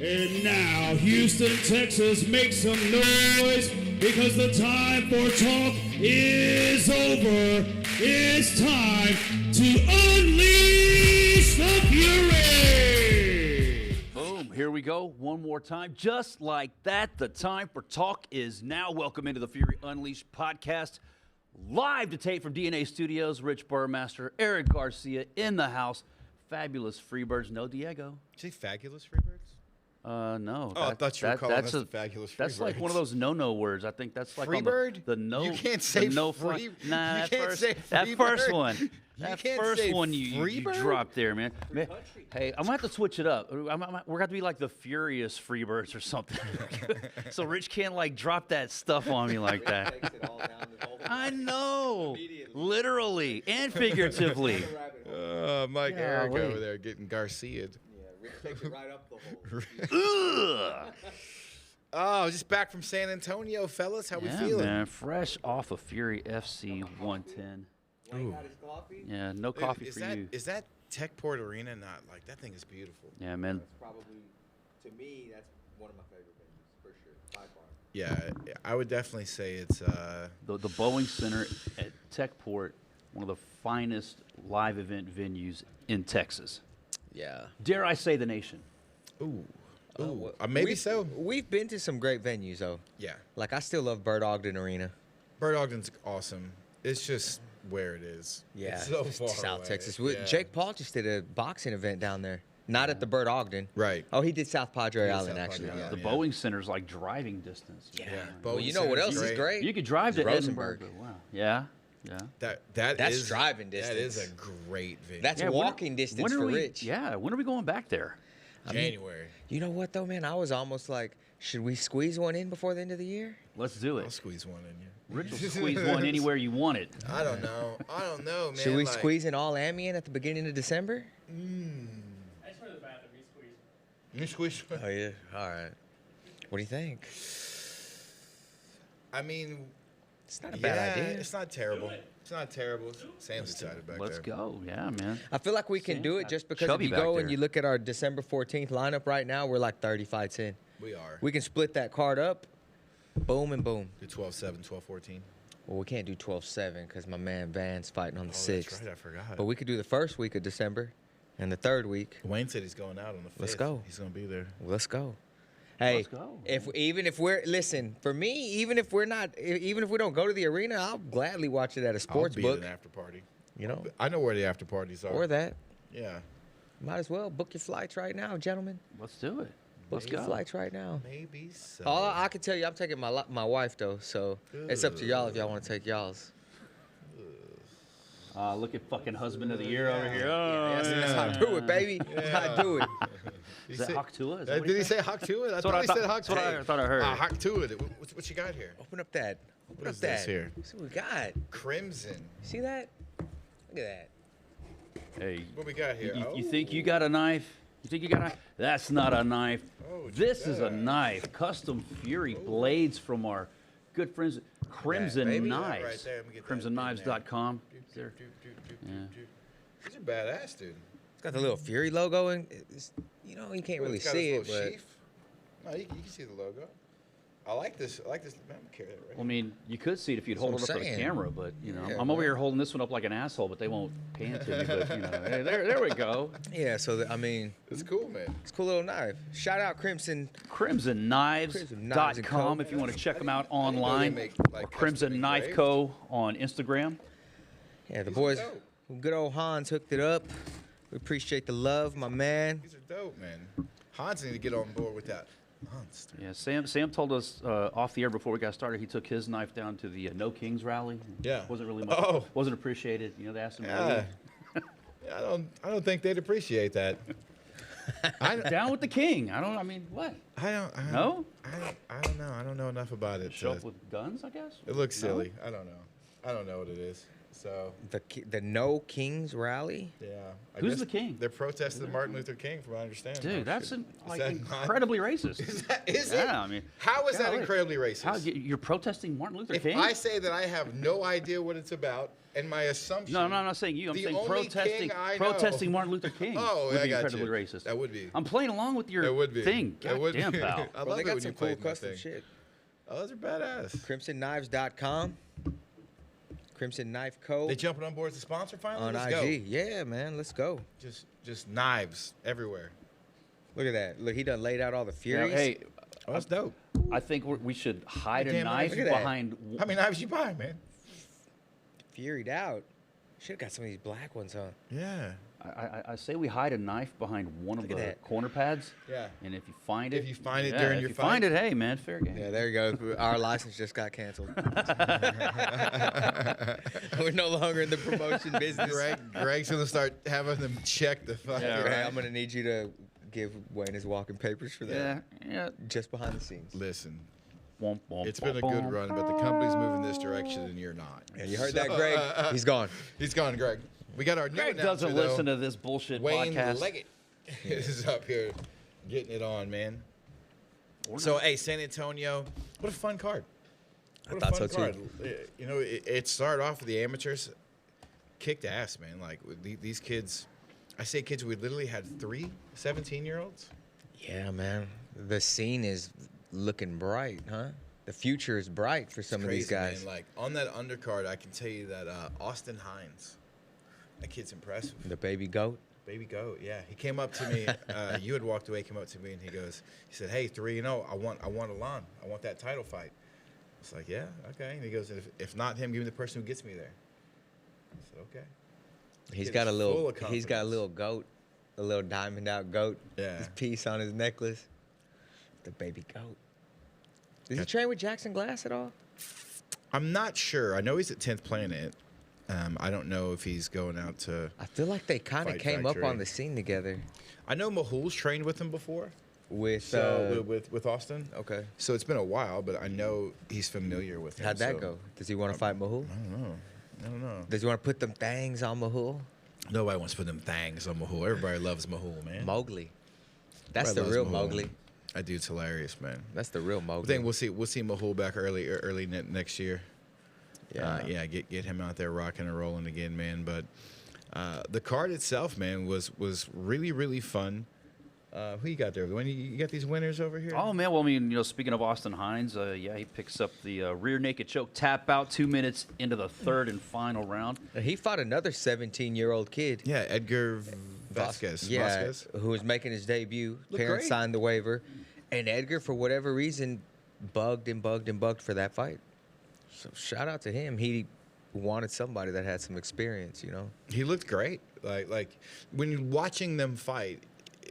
And now, Houston, Texas, make some noise because the time for talk is over. It's time to unleash the fury. Boom, here we go. One more time. Just like that, the time for talk is now. Welcome into the Fury Unleashed podcast. Live to tape from DNA Studios. Rich Burmaster, Eric Garcia in the house. Fabulous Freebirds. No Diego. Did you say fabulous Freebirds? No. Oh, I thought you were calling us the fabulous Freebirds. That's like one of those no words. I think that's like Freebird? the no. You can't say no free. Nah, you that can't first, say that Freebird. first one. You That can't first say one you Freebird? dropped there, man. Hey, I'm gonna have to switch it up. We're gonna have to be like the Furious Freebirds or something. So Rich can't like drop that stuff on me like that. I know, literally and figuratively. Mike Yeah, Eric wait. over there getting Garcia'd. Rick takes it right up the hole. Ugh. Oh, just back from San Antonio, fellas. How we Yeah, feeling? man, fresh off of Fury FC 110. Wayne got his coffee. Yeah, no coffee is for that, you. Is that Techport Arena not like that thing is beautiful? Yeah, man. That's probably, to me, that's one of my favorite venues for sure, by far. Yeah, I would definitely say it's The Boeing Center at Techport, one of the finest live event venues in Texas. Yeah. Dare I say the nation? ooh. Well, Maybe we've- so. We've been to some great venues, though. Yeah. Like, I still love Bird Ogden Arena. Bird Ogden's awesome. It's just where it is. Yeah. It's so just far South away. Texas. Yeah. Jake Paul just did a boxing event down there. Not at the Bird Ogden. Right. Oh, he did South Padre did Island, South actually. Padre Yeah. The Yeah. Boeing Center's like driving distance. Yeah. Yeah. Well, Boeing you know what Center's else is great? You could drive to Rosenberg. Edinburgh. Wow. Yeah. Yeah. That's is- driving That is a distance. great venue. That's Yeah, walking distance are for we, Rich. Yeah. When are we going back there? January. You know what, though, man? I was almost like, should we squeeze one in before the end of the year? Let's do I'll it. squeeze one in you. Rich will squeeze one anywhere you want it. I don't know. I don't know, man. Should we like, squeeze in all Amiens at the beginning of December? You squeeze. Oh, yeah. All right. What do you think? I mean, It's not a bad idea. It's not terrible. It's not terrible. Sam's excited back Let's there. go. Yeah, man. I feel like we can do it just because if Chubby you back go there. and you look at our December 14th lineup right now, we're like 30 fights in. We are. We can split that card up, boom and boom. do 12-7, 12-14. Well, we can't do 12-7 because my man Van's fighting on the Oh, 6th. that's right. I forgot. But we could do the first week of December and the third week. Wayne said he's going out on the 5th. Let's go. He's going to be there. Let's go. Hey, Let's go. if we're listen, for me, even if we don't go to the arena, I'll gladly watch it at a sports I'll be book. at an after party. You know, I know where the after parties are. or that. Yeah. Might as well book your flights right now, gentlemen. Let's do it. Book Let's your go. flights right now. Maybe so. All I can tell you, I'm taking my wife though, so it's up to y'all if y'all want to take y'all's. Look at fucking husband of the year over here. That's how I do it, baby. That's how I do it. Is that Haktua? Is that what Did he say Haktua? I what thought I he thought- said that's what Haktua. I thought I heard. Haktua. What you got here? Open up that. Open up is this that. here? See what we got. Crimson. See that? Look at that. Hey, What we got here? you think you got a knife? You think you got a knife? That's not a knife. Oh, what This you is a got? knife. Custom Fury blades from our good friends at Crimson baby. Knives. Right there, let me get that in CrimsonKnives.com. There. These are badass, dude. It's got the little Fury logo and you know you can't really It's got see this it, little but sheath. No, you can see the logo. I like this. Man, I'm gonna carry that right. Well, I mean, you could see it if you'd hold it That's up what for I'm the saying. camera, but you know, Yeah, I'm over man. here holding this one up like an asshole, but they won't pan to me. But you know, hey, there we go. yeah. So I mean, It's cool, man. it's a cool little knife. Shout out Crimson. CrimsonKnives.com if you want to check them out online. make, like, Or custom Crimson Knife engraved. Co. on Instagram. Yeah, the These are boys. dope. Good old Hans hooked it up. We appreciate the love, my man. These are dope, man. Hans need to get on board with that monster. Yeah, Sam told us off the air before we got started. He took his knife down to the No Kings rally. Yeah. wasn't really much. Oh. Wasn't appreciated. You know, they asked him. Yeah. Yeah, I don't think they'd appreciate that. I don't. Down with the king. I mean, what? No. I don't know. I don't know enough about it. Show to- up with guns, I guess. It looks No? silly. I don't know. I don't know what it is. So The No Kings rally. yeah. I Who's guess the king? They're protesting Martin Luther King, from what I understand. Dude, Oh, that's shit. like Is that not- incredibly racist. Is it? Yeah, I mean, How is that golly. incredibly racist? How you're protesting Martin Luther if King? I say that I have no idea what it's about, and my assumption. No, I'm not saying you. I'm The saying only protesting king I know- protesting Martin Luther King Oh, would I be got incredibly you. racist. That would be. I'm playing along with your That would be. thing. That would Damn, be. pal. I Bro, love they it got when some you play cool with my custom thing. shit. Oh, those are badass. CrimsonKnives.com. Crimson Knife Co. They jumping on board as a sponsor finally. on Let's IG. Yeah, man, let's go. go. Just knives everywhere. Look at that. Look, he done laid out all the Now, Furies. hey, Oh, that's dope. I think we should hide a Damn, knife look at that. behind. How many knives you buy, man? Furied out. Should have got some of these black ones on. Yeah. I say we hide a knife behind one of Look at the that. corner pads. Yeah. And if you find it, If you find it yeah, during if your you find fight. it, hey man, fair game. Yeah, there you go. Our license just got canceled. We're no longer in the promotion business. Greg's gonna start having them check the fucking. Yeah, Hey, right. I'm gonna need you to give Wayne his walking papers for that. Yeah, yeah. Just behind the scenes. Listen, Womp, womp, it's been a womp, good womp. run, but the company's moving this direction, and you're not. Yeah, you heard that, Greg? He's gone. He's gone, Greg. We got our new Greg announcer, doesn't though. listen to this bullshit Wayne podcast. Leggett is up here getting it on, man. So, hey, San Antonio, what a fun card. What thought a fun so, card. too. You know, it started off with the amateurs, kicked ass, man. Like, with these kids, I say kids, we literally had 3 17-year-olds. Yeah, man. The scene is looking bright, huh? The future is bright for some of these Crazy, guys. man. Like, on that undercard, I can tell you that Austin Hines, that kid's impressive. The baby goat. Baby goat, yeah. He came up to me. You had walked away. Came up to me and he said, "Hey, 3-0. I want Alon. I want that title fight." I was like, "Yeah, okay." And he goes, "If not him, give me the person who gets me there." I said, "Okay." He's Kid got a is little. full of He's got a confidence. little goat, a little diamond out goat. Yeah. His piece on his necklace. The baby goat. Did he Got- train with Jackson Glass at all? I'm not sure. I know he's at 10th Planet. I don't know if he's going out to. I feel like they kind of Fight came up Factory. on the scene together I know Mahul's trained with him before. with. So with Austin. Okay. So it's been a while, but I know he's familiar with him. How'd that so- go? Does he want to fight Mahul? I don't know. Does he want to put them things on Mahul? Nobody wants to put them things on Mahul. Everybody loves Mahul, man. Mowgli. That's Everybody the real loves Mowgli. That dude's hilarious, man. That's the real I Mowgli. think we'll see Mahul back early next year. Yeah. Get him out there rocking and rolling again, man. But the card itself, man, was really, really fun. Who you got there? When you got these winners over here? Oh man, well I mean, speaking of Austin Hines, yeah, he picks up the rear naked choke tap out 2 minutes into the third and final round. He fought another 17-year-old kid. Yeah, Edgar Vasquez. Yeah, Vasquez? who was making his debut. Looked Parents great. signed the waiver. And Edgar, for whatever reason, bugged for that fight. So shout out to him. He wanted somebody that had some experience, you know? He looked great. Like when you're watching them fight,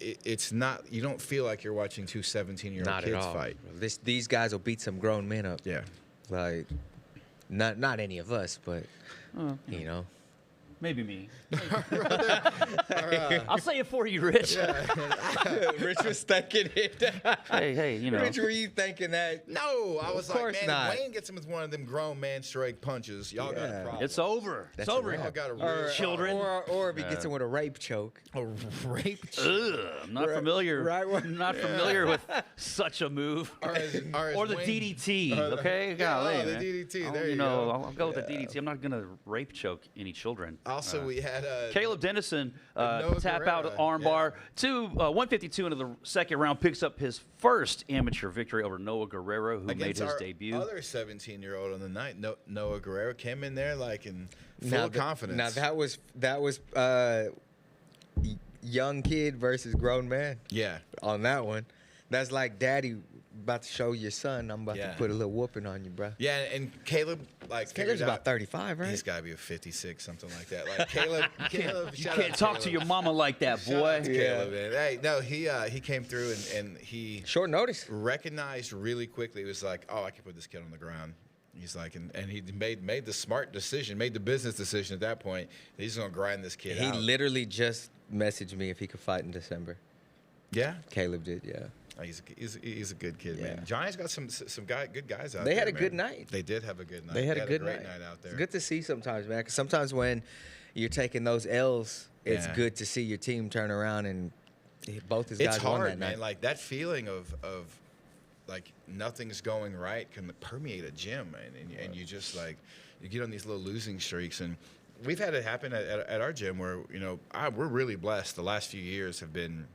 it's not. You don't feel like you're watching 2 17-year-old Not kids at all. fight. These guys will beat some grown men up. Yeah. Like, not any of us, but, you know. Maybe me. I'll say it for you, Rich. Rich was thinking it. Hey, Rich, were you thinking that? No, I was Of course like, man, not. if Wayne gets him with one of them grown man strike punches, y'all got a Yeah. problem. It's over. That's it's over. a Y'all wrap. got a real Or, Children. Or if he gets him with a rape choke. a rape. Ugh, I'm not Right- familiar. right- Not familiar with such a move. Or Or the DDT. Okay, golly, oh, the man. DDT, I'll- there you know, go. I'll go with the DDT. I'm not gonna rape choke any children. Also, we had Caleb Dennison Noah tap out Guerrero, armbar. 152 into the second round, picks up his first amateur victory over Noah Guerrero, who made against his our debut. other 17-year-old on the night. Noah Guerrero came in there like in full Now of th- confidence. Now that was young kid versus grown man yeah. on that one. That's like daddy about to show your son. I'm about Yeah. to put a little whooping on you, bro. Yeah, and Caleb Caleb's figured about out- 35, right? He's got to be a 56, something like that. Like Caleb, You shout can't out talk to Caleb. your mama like that, Shout boy. out to Caleb, man. Hey, no, he came through and he Short notice. recognized really quickly. It was like, oh, I can put this kid on the ground. He's like, and he made the smart decision, made the business decision at that point. That he's gonna grind this kid He out. literally just messaged me if he could fight in December. Yeah. Caleb did, yeah. Oh, he's a good kid, Yeah. man. Giants got some good guys out They there. had a good man. night. They did have a good night. They had a good great night. out there. It's good to see sometimes, man. Because sometimes when you're taking those L's, it's Yeah. good to see your team turn around and both his It's guys won hard, that man. night. Like that feeling of like nothing's going right can permeate a gym, man. And you just like you get on these little losing streaks, and we've had it happen at our gym where we're really blessed. The last few years have been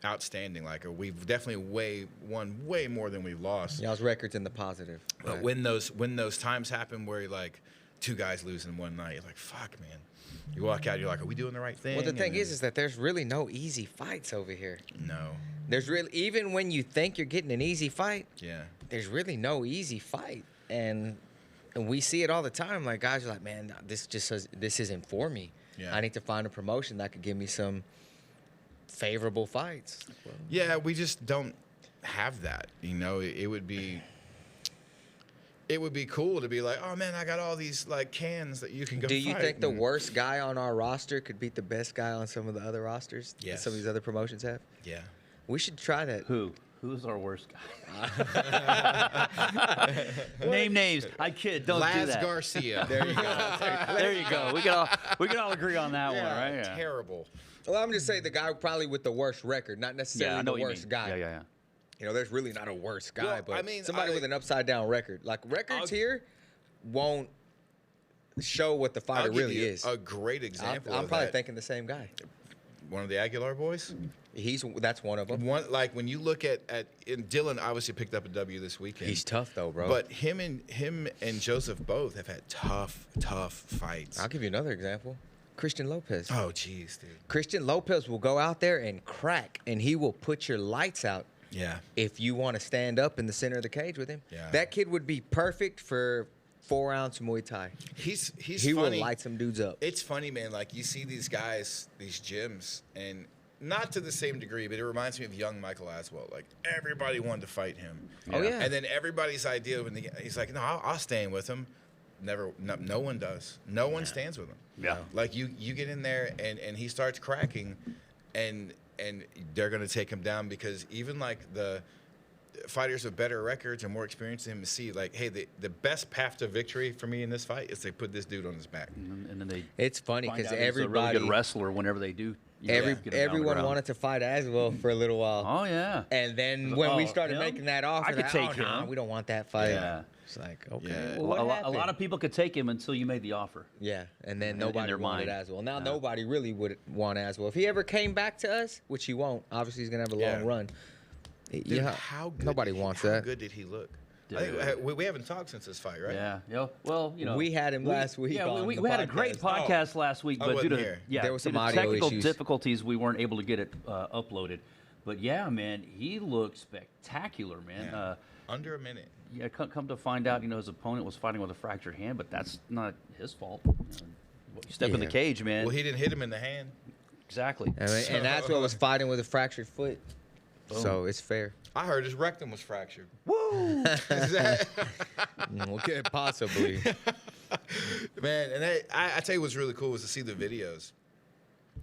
outstanding. Like we've definitely won way more than we've lost. Y'all's records in the positive. But Right. when those times happen where like two guys lose in one night, you're like, fuck, man. You walk out, you're like, are we doing the right thing? Well, the thing And is that there's really no easy fights over here. no, There's really, even when you think you're getting an easy fight, yeah, there's really no easy fight. And we see it all the time. Like, guys are like, man, this isn't for me. Yeah. I need to find a promotion that could give me some favorable fights. yeah. We just don't have that. It would be cool to be like, oh man, I got all these like cans that you can go. Do you fight. think the And- worst guy on our roster could beat the best guy on some of the other rosters that Yes. some of these other promotions have? Yeah. We should try that. Who's our worst guy? Name names. I kid. Don't do Laz that. Garcia. There you go. There you go. We can all agree on that one, right? Yeah. Terrible. Well, I'm just saying the guy probably with the worst record, not Yeah, necessarily I know the what you worst mean. guy. Yeah. There's really not a worst guy, Well, but I mean, somebody with an upside down record. Like records here won't show what the I'll fighter give really you is. a great example. I'm of probably that. thinking the same guy. One of the Aguilar boys. That's one of them. One like when you look at and Dylan obviously picked up a W this weekend. He's tough though, bro. But him and Joseph both have had tough fights. I'll give you another example. Christian Lopez. Oh, jeez, dude. Christian Lopez will go out there and crack, and he will put your lights out Yeah. if you want to stand up in the center of the cage with him. Yeah. That kid would be perfect for 4-ounce Muay Thai. He's He funny. will light some dudes up. It's funny, man. Like you see these guys, these gyms, and not to the same degree, but it reminds me of young Michael Aswell. Like everybody wanted to fight him. Oh, yeah. And then everybody's idea when he's like, no, I'll stand with him. No one does. No one stands with him. Yeah. Like you get in there and he starts cracking, and they're gonna take him down because even like the fighters with better records and more experience than him see like, hey, the best path to victory for me in this fight is they put this dude on his back. And then they It's funny find because out he's a really everybody, good wrestler whenever they do. Get him down the everyone ground. wanted to fight Aswell for a little while. Oh yeah. And then when we Oh, started him? making that offer, I could take oh, nah, him. we don't want that fight. Yeah. It's like, okay, Yeah. well, what a happened? lot of people could take him until you made the offer. Yeah, and then in nobody their wanted mind. Aswell. Now Yeah. nobody really would want Aswell. If he ever came back to us, which he won't, obviously he's gonna have a Yeah. long run. Dude, Yeah, how good nobody did wants how that. good did he look? Dude. I think we haven't talked since this fight, right? Yeah. Well, We had him last week Yeah, on we the had a great podcast. podcast last week, I but due wasn't to here. There was due some to audio technical issues. difficulties, we weren't able to get it uploaded. But yeah, man, he looked spectacular, man. Yeah. Under a minute. Yeah, come to find out, his opponent was fighting with a fractured hand, but that's not his fault. You step in the Yeah. cage, man. Well, he didn't hit him in the hand. Exactly. And Aswell was fighting with a fractured foot, so it's fair. I heard his rectum was fractured. Woo! Okay, possibly. Man, and I tell you what's really cool was to see the videos.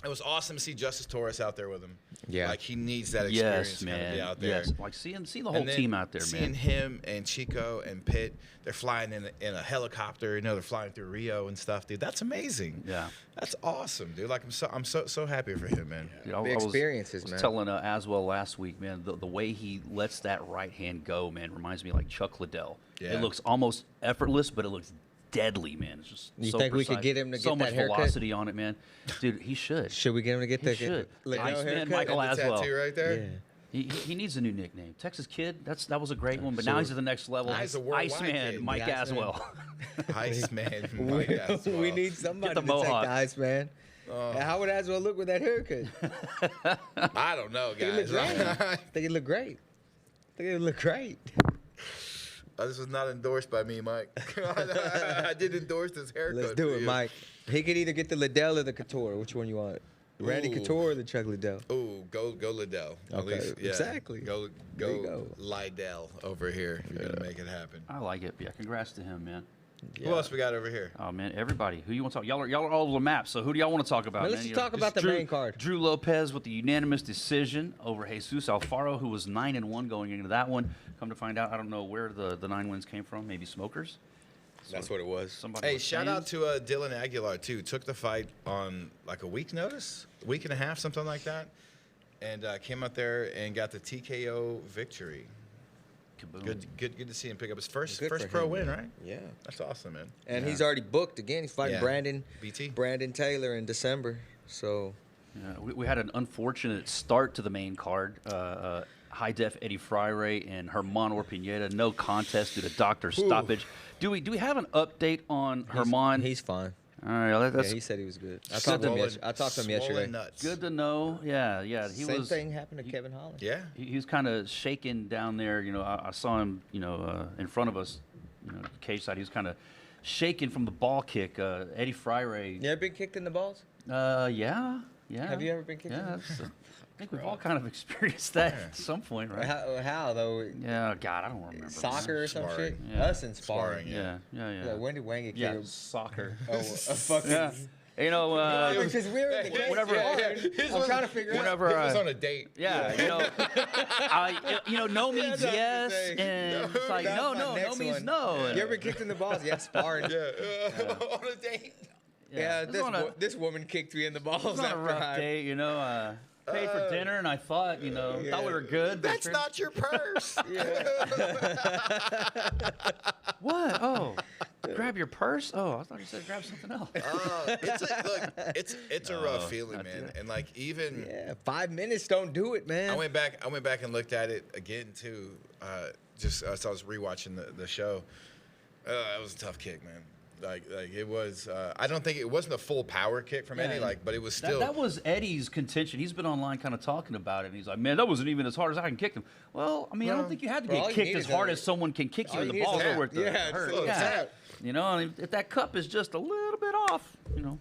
It was awesome to see Justice Torres out there with him. Yeah. Like he needs that experience Yes, to kind of man. be out there. Yes, like see the whole And then team out there, seeing man. him and Chico and Pitt, they're flying in a helicopter. They're flying through Rio and stuff, dude. That's amazing. Yeah. That's awesome, dude. Like I'm so happy for him, man. Dude, The experiences, was man. telling Aswell last week, man, the way he lets that right hand go, man, reminds me of like Chuck Liddell. Yeah. It looks almost effortless, but it looks deadly, man. It's just You so think we could precise. get him to so get much that haircut? velocity on it, man. Dude, he should. Should we get him to get He the should. Liddell Iceman haircut? Michael And the Aswell. tattoo right there. Yeah. He needs a new nickname. Texas Kid. That was a great one, but now he's at the next level. Now he's a worldwide Iceman kid. Mike The Iceman. Aswell. Iceman. We, Mike Aswell. we need somebody the to mohawk. take the ice, man. How would Aswell look with that haircut? I don't know, He look guys. great. I think it look great. I think it look great. This was not endorsed by me, Mike. I did endorse this haircut. Let's do for it, you. Mike. He could either get the Liddell or the Couture. Which one you want? Randy Ooh. Couture or the Chuck Liddell? Ooh, go Liddell. At Okay, least, yeah. exactly. Go There you go. Liddell over here if you're gonna make it happen. I like it. Yeah, congrats to him, man. Who else we got over here? Oh man, everybody. Who you want to talk? Y'all are all over the map. So who do y'all want to talk about? Well, let's man? just talk about the main card. Drew Lopez with the unanimous decision over Jesus Alfaro, who was 9-1 going into that one. Come to find out, I don't know where the 9 wins came from. Maybe smokers. That's what it was. Somebody. Hey, was shout saying. out to Dylan Aguilar too. Took the fight on like a week notice, week and a half, something like that, and came out there and got the TKO victory. Kaboom. Good to see him pick up his first Good for pro him, win, man. right? Yeah. That's awesome, man. And he's already booked again. He's fighting Yeah. Brandon BT. Taylor in December. So Yeah, we had an unfortunate start to the main card. High Def Eddie Freire and Herman Orpineta, no contest due to doctor stoppage. Do we have an update on Herman? he's fine. All right, that's Yeah, he said he was good. I Swollen- talked to him swollen yesterday. Nuts. good to know. Yeah. He Same was. thing happened to Kevin Holland. Yeah. He was kind of shaking down there. You know, I saw him. You know, in front of us. You know, cage side. He was kind of shaking from the ball kick. Eddie Freire. You ever been kicked in the balls? Yeah. Have you ever been kicked in Yeah. the I think we've all kind of experienced that at some point, right? How though? Yeah. God, I don't remember. Soccer or some Sparring. shit? Yeah. Us in sparring. Sparring, Yeah. Like, when did Wayne get Yeah, killed? soccer. Oh, a fucking. Yeah. You know, Because we were in the cage whenever- sparring. I'm trying to figure out. whenever, He was on a date. yeah, no means that's what I'm yes, saying. and it's like That's no my next means one. no. You ever been kicked in the balls? Yeah, sparring. On a date. Yeah, It was on a- this woman kicked me in the balls It was on a after rough I. date, you know. Paid for dinner, and I thought, thought we were good. but That's it not your purse. What? Oh, grab your purse? Oh, I thought you said grab something else. It's a rough feeling, man. And like even Yeah, 5 minutes don't do it, man. I went back and looked at it again too. Just as I was rewatching the show. It was a tough kick, man. Like it was. I don't think it wasn't a full power kick from Eddie. Yeah. But it was still. That was Eddie's contention. He's been online kind of talking about it, and he's like, "Man, that wasn't even as hard as I can kick him." Well, I mean, I don't think you had to Well, all get you kicked need as is hard a- as someone can kick you all in you the need is balls a tap. over to Yeah, hurt. just a little tap. You know, and if that cup is just a little bit off, oh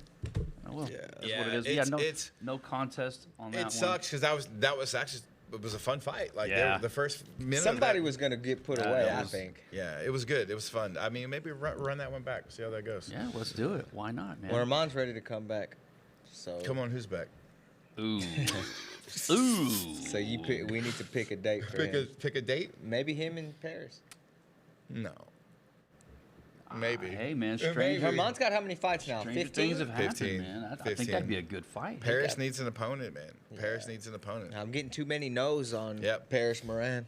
well, that's Yeah, what it is. it's- No contest on that It one. sucks because that was actually it was a fun fight. Like Yeah. the first minute. Somebody of that, was gonna get put Yeah, away. that I was- think. Yeah, it was good. It was fun. I mean, maybe run that one back. See how that goes. Yeah, let's do it. Why not, man? Well, Armand's ready to come back. So Come on, who's back? Ooh, ooh. So we need to pick a date for him. Pick a date? Maybe him in Paris. No. Maybe. Hey, man, Maybe. stranger, Armand's got how many fights now? stranger 15. things have happened, 15. man. I think 15. that'd be a good fight. Paris needs an opponent, man. Paris needs an opponent. I'm getting too many no's on Yep. Paris Moran.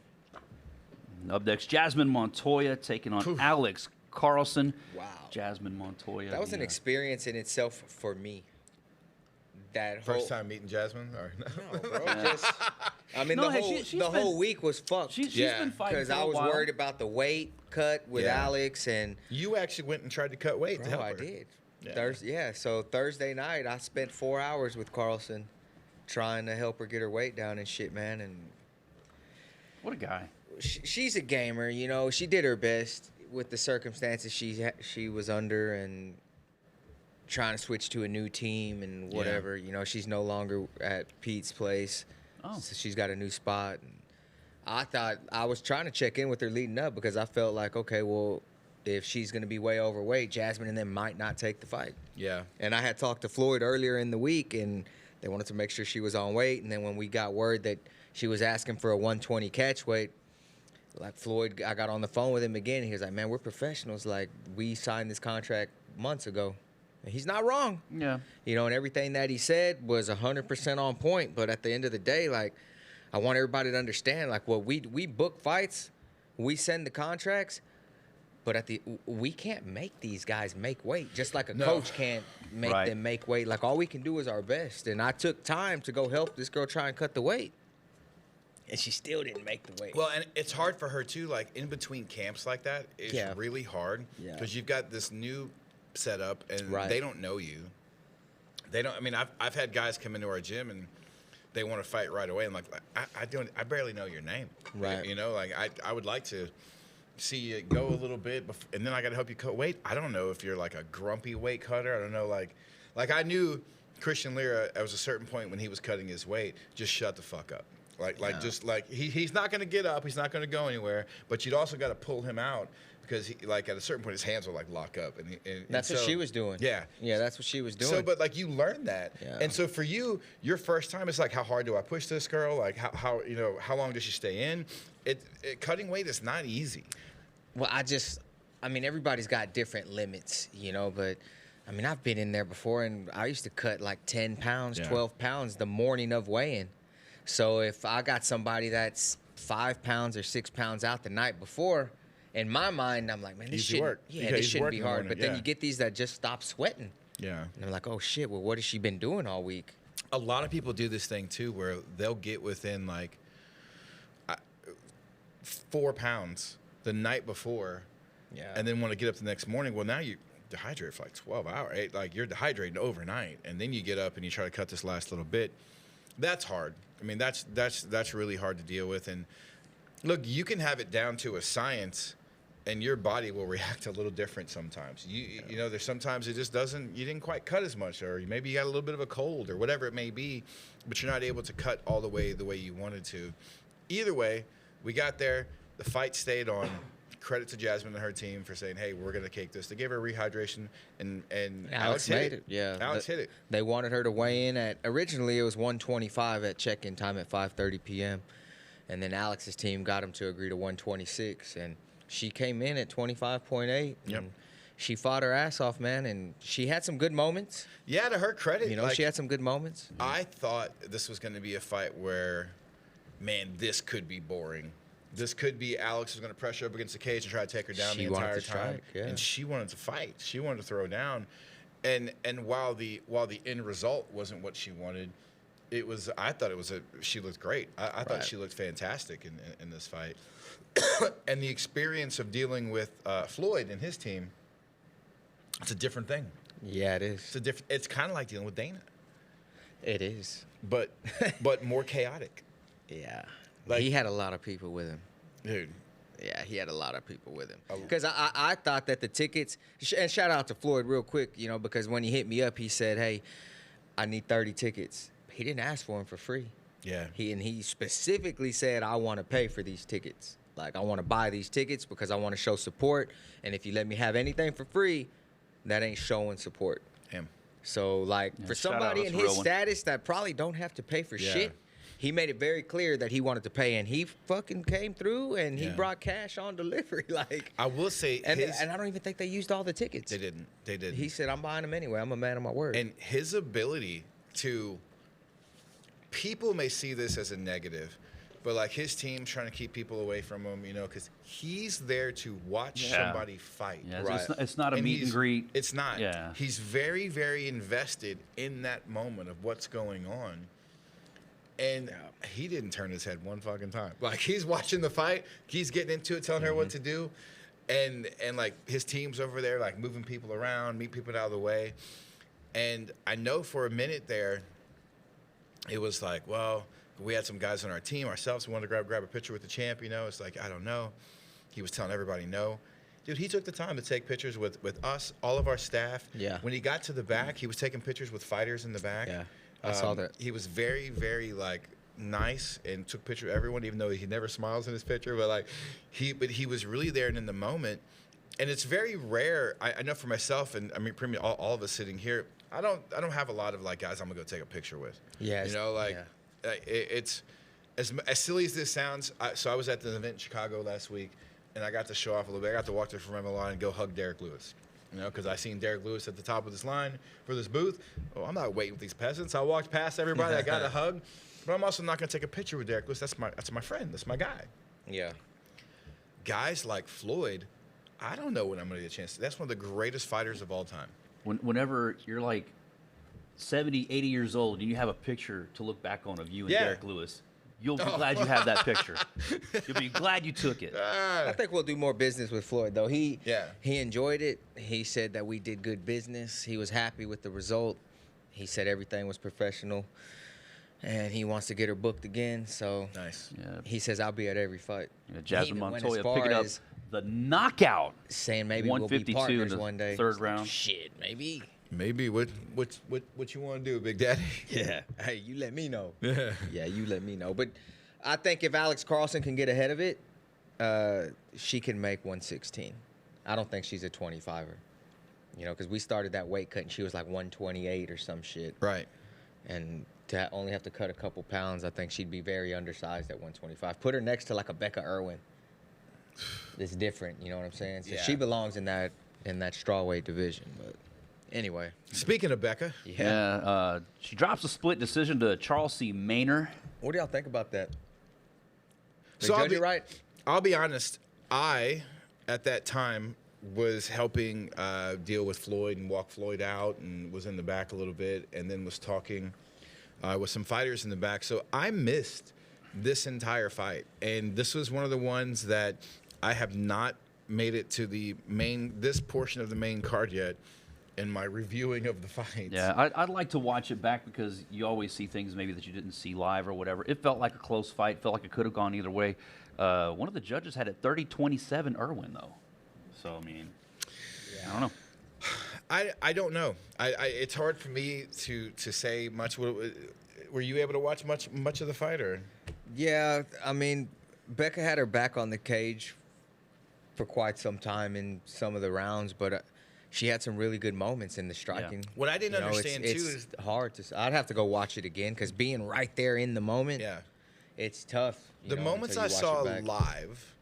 Up next, Jasmine Montoya taking on Alex Carlson. Wow. Jasmine Montoya. That was an the, experience in itself for me. That First whole time meeting Jasmine? Or No, bro, just, I mean, No, the hey, whole she's the been- whole week was fucked. She's Yeah, been fighting Because for I a was while. worried about the weight cut with Yeah. Alex, and You actually went and tried to cut weight to bro, help I her. did. Yeah. So Thursday night, I spent 4 hours with Carlson, trying to help her get her weight down and shit, man. And What a guy. she's a gamer, you know. She did her best with the circumstances she was under, and trying to switch to a new team and whatever. You know, she's no longer at Pete's place, Oh. so she's got a new spot. And I thought I was trying to check in with her leading up because I felt like, okay, well, if she's going to be way overweight, Jasmine and them might not take the fight. Yeah. And I had talked to Floyd earlier in the week, and they wanted to make sure she was on weight. And then when we got word that she was asking for a 120 catch weight, like Floyd, I got on the phone with him again. He was like, man, we're professionals. Like, we signed this contract months ago. And he's not wrong. Yeah. You know, and everything that he said was 100% on point. But at the end of the day, like, I want everybody to understand, like, well, we book fights, we send the contracts, but we can't make these guys make weight, just like a No. coach can't make Right. them make weight. Like, all we can do is our best. And I took time to go help this girl try and cut the weight, and she still didn't make the weight. Well, and it's hard for her too. Like in between camps like that, it's Yeah. really hard Yeah. because you've got this new setup and Right. they don't know you. They don't. I mean, I've had guys come into our gym and they want to fight right away. I'm like, I barely know your name. Right. You know, like I would like to see you go a little bit, and then I got to help you cut weight. I don't know if you're like a grumpy weight cutter. I don't know, like I knew Christian Lira at a certain point when he was cutting his weight, just shut the fuck up. Like just like he's not going to get up, he's not going to go anywhere. But you'd also got to pull him out because he, like at a certain point his hands will like lock up, and That's what so- she was doing. Yeah. Yeah, that's what she was doing. So, but like you learn that, Yeah. and so for you, your first time, it's like, how hard do I push this girl? Like how how long does she stay in? Cutting weight is not easy. Well, I mean, everybody's got different limits, but I mean, I've been in there before, and I used to cut like 10 pounds, Yeah. 12 pounds the morning of weigh-in. So if I got somebody that's 5 pounds or 6 pounds out the night before, in my mind, I'm like, man, this Easy shouldn't, work. yeah, Yeah, this easy shouldn't work be in the hard. morning, But then yeah. you get these that just stop sweating. Yeah. And I'm like, oh, shit, well, what has she been doing all week? A lot of people do this thing too, where they'll get within like 4 pounds the night before, Yeah. and then want to get up the next morning. Well, now you dehydrate for like 12 hours. Right? Like you're dehydrating overnight, and then you get up and you try to cut this last little bit. That's hard. I mean, that's really hard to deal with. And look, you can have it down to a science, and your body will react a little different sometimes. You know, there's sometimes it just doesn't. You didn't quite cut as much, or maybe you got a little bit of a cold, or whatever it may be, but you're not able to cut all the way you wanted to. Either way, we got there. The fight stayed on. Credit to Jasmine and her team for saying, "Hey, we're gonna take this." They gave her rehydration, and Alex hit made it. Yeah. Alex hit it. They wanted her to weigh in at, originally it was 125 at check-in time at 5:30 p.m. And then Alex's team got him to agree to 126. And she came in at 25.8. Yep. And she fought her ass off, man. And she had some good moments. Yeah, to her credit, like, She had some good moments. I thought this was going to be a fight where, man, this could be boring. This could be Alex was going to pressure up against the cage and try to take her down She the wanted entire to time. strike, yeah. And she wanted to fight. She wanted to throw down. And while the end result wasn't what she wanted, it was. I thought it was she looked great. I thought Right. she looked fantastic in this fight. And the experience of dealing with Floyd and his team, it's a different thing. Yeah, it is. It's kind of like dealing with Dana, It is. but more chaotic. Yeah. Like- He had a lot of people with him. Dude, Yeah, he had a lot of people with him. Oh. Because I thought that the tickets, and shout out to Floyd real quick, because when he hit me up, he said, hey, I need 30 tickets. He didn't ask for them for free. yeah. He specifically said, I want to pay for these tickets. Like, I want to buy these tickets because I want to show support. And if you let me have anything for free, that ain't showing support. Him. So, like, Yeah, for shout out, somebody that's in a real his one. status that probably don't have to pay for Yeah. shit, he made it very clear that he wanted to pay, and he fucking came through, and he Yeah. brought cash on delivery. Like, I will say, and I don't even think they used all the tickets. they didn't. They didn't. He said, I'm buying them anyway. I'm a man of my word. And his ability to, people may see this as a negative, but like his team trying to keep people away from him, because he's there to watch Yeah. somebody fight. Yeah, Right. it's not a meet and he's- greet. It's not. Yeah. He's very, very invested in that moment of what's going on. And he didn't turn his head one fucking time. Like, he's watching the fight, he's getting into it, telling her what to do. And like his team's over there, like moving people around, meet people out of the way. And I know for a minute there, it was like, well, we had some guys on our team ourselves who wanted to grab a picture with the champ, It's like, I don't know. He was telling everybody no. Dude, he took the time to take pictures with us, all of our staff. Yeah. When he got to the back, he was taking pictures with fighters in the back. Yeah, I saw that. He was very, very like nice and took pictures of everyone, even though he never smiles in his picture. But he was really there and in the moment. And it's very rare. I know for myself, and I mean, pretty much all of us sitting here, I don't have a lot of like guys I'm gonna go take a picture with. Yeah, It's as silly as this sounds. So I was at the event in Chicago last week, and I got to show off a little bit. I got to walk to the front of the line and go hug Derek Lewis. Because I seen Derek Lewis at the top of this line for this booth. Oh, I'm not waiting with these peasants. I walked past everybody. I got a hug, but I'm also not going to take a picture with Derek Lewis. That's my friend. That's my guy. Yeah. Guys like Floyd, I don't know when I'm going to get a chance. That's one of the greatest fighters of all time. Whenever you're like 70, 80 years old and you have a picture to look back on of you and Yeah. Derek Lewis, you'll be glad you have that picture. You'll be glad you took it. I think we'll do more business with Floyd, though. He Yeah. enjoyed it. He said that we did good business. He was happy with the result. He said everything was professional, and he wants to get her booked again. So Nice. Yeah. he says I'll be at every fight. Jasmine He even went as Montoya far picking up as the knockout. saying maybe we'll be 152 in partners the one day. third round. Shit, maybe. Maybe what you want to do, Big Daddy? Yeah. Hey, you let me know. Yeah. Yeah, you let me know. But I think if Alex Carlson can get ahead of it, she can make 116. I don't think she's a 25er. You know, because we started that weight cut and she was like 128 or some shit. Right. And to only have to cut a couple pounds, I think she'd be very undersized at 125. Put her next to like a Becca Irwin. It's different, you know what I'm saying? So Yeah. she belongs in that strawweight division. But anyway, Speaking of Becca, Yeah, she drops a split decision to Charles C. Maynor. what do y'all think about that? They So I'll judge it be- right? I'll be honest. I, at that time, was helping deal with Floyd and walk Floyd out, and was in the back a little bit, and then was talking with some fighters in the back. So I missed this entire fight, and this was one of the ones that I have not made it to this portion of the main card yet in my reviewing of the fights. Yeah, I'd like to watch it back because you always see things maybe that you didn't see live or whatever. It felt like a close fight. Felt like it could have gone either way. One of the judges had it 30-27 Irwin, though. So, I mean, I don't know. I don't know. It's hard for me to say much. Were you able to watch much of the fight, or? Yeah, I mean, Becca had her back on the cage for quite some time in some of the rounds, but she had some really good moments in the striking. What I didn't understand, it's too, is- hard to. I'd have to go watch it again because being right there in the moment, Yeah. it's tough. The moments I saw live,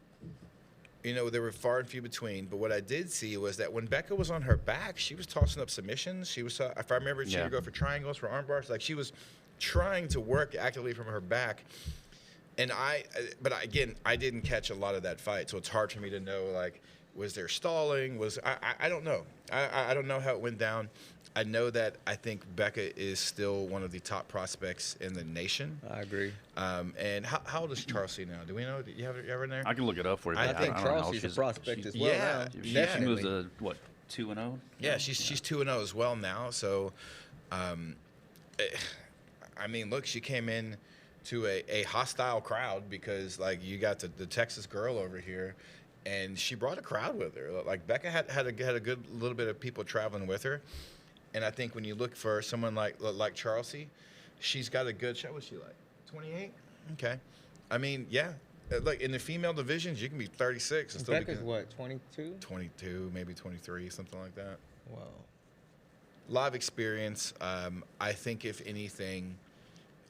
they were far and few between. But what I did see was that when Becca was on her back, she was tossing up submissions. She was, if I remember, she would go for triangles, for arm bars. Like, she was trying to work actively from her back. And I didn't catch a lot of that fight, so it's hard for me to know, like, was there stalling? I don't know. I don't know how it went down. I know that I think Becca is still one of the top prospects in the nation. I agree. And how old is Charles C. now? Do we know? Do you have it ever there? I can look it up for you. I but think don't know. Charles is a She's- prospect as she's- well. Yeah. now. She Yeah. moves to, what, 2-0? Yeah, she's 2-0 as well now. So, I mean, look, she came in to a hostile crowd because, like, you got the Texas girl over here, and she brought a crowd with her. Like, Becca had a good little bit of people traveling with her, and I think when you look for someone like Charlesy, she's got a good shot. What's she like? 28? Okay. I mean, yeah. Like, in the female divisions, you can be 36 and still Becca's be what, 22? 22, maybe 23, something like that. Wow. Live experience. I think if anything,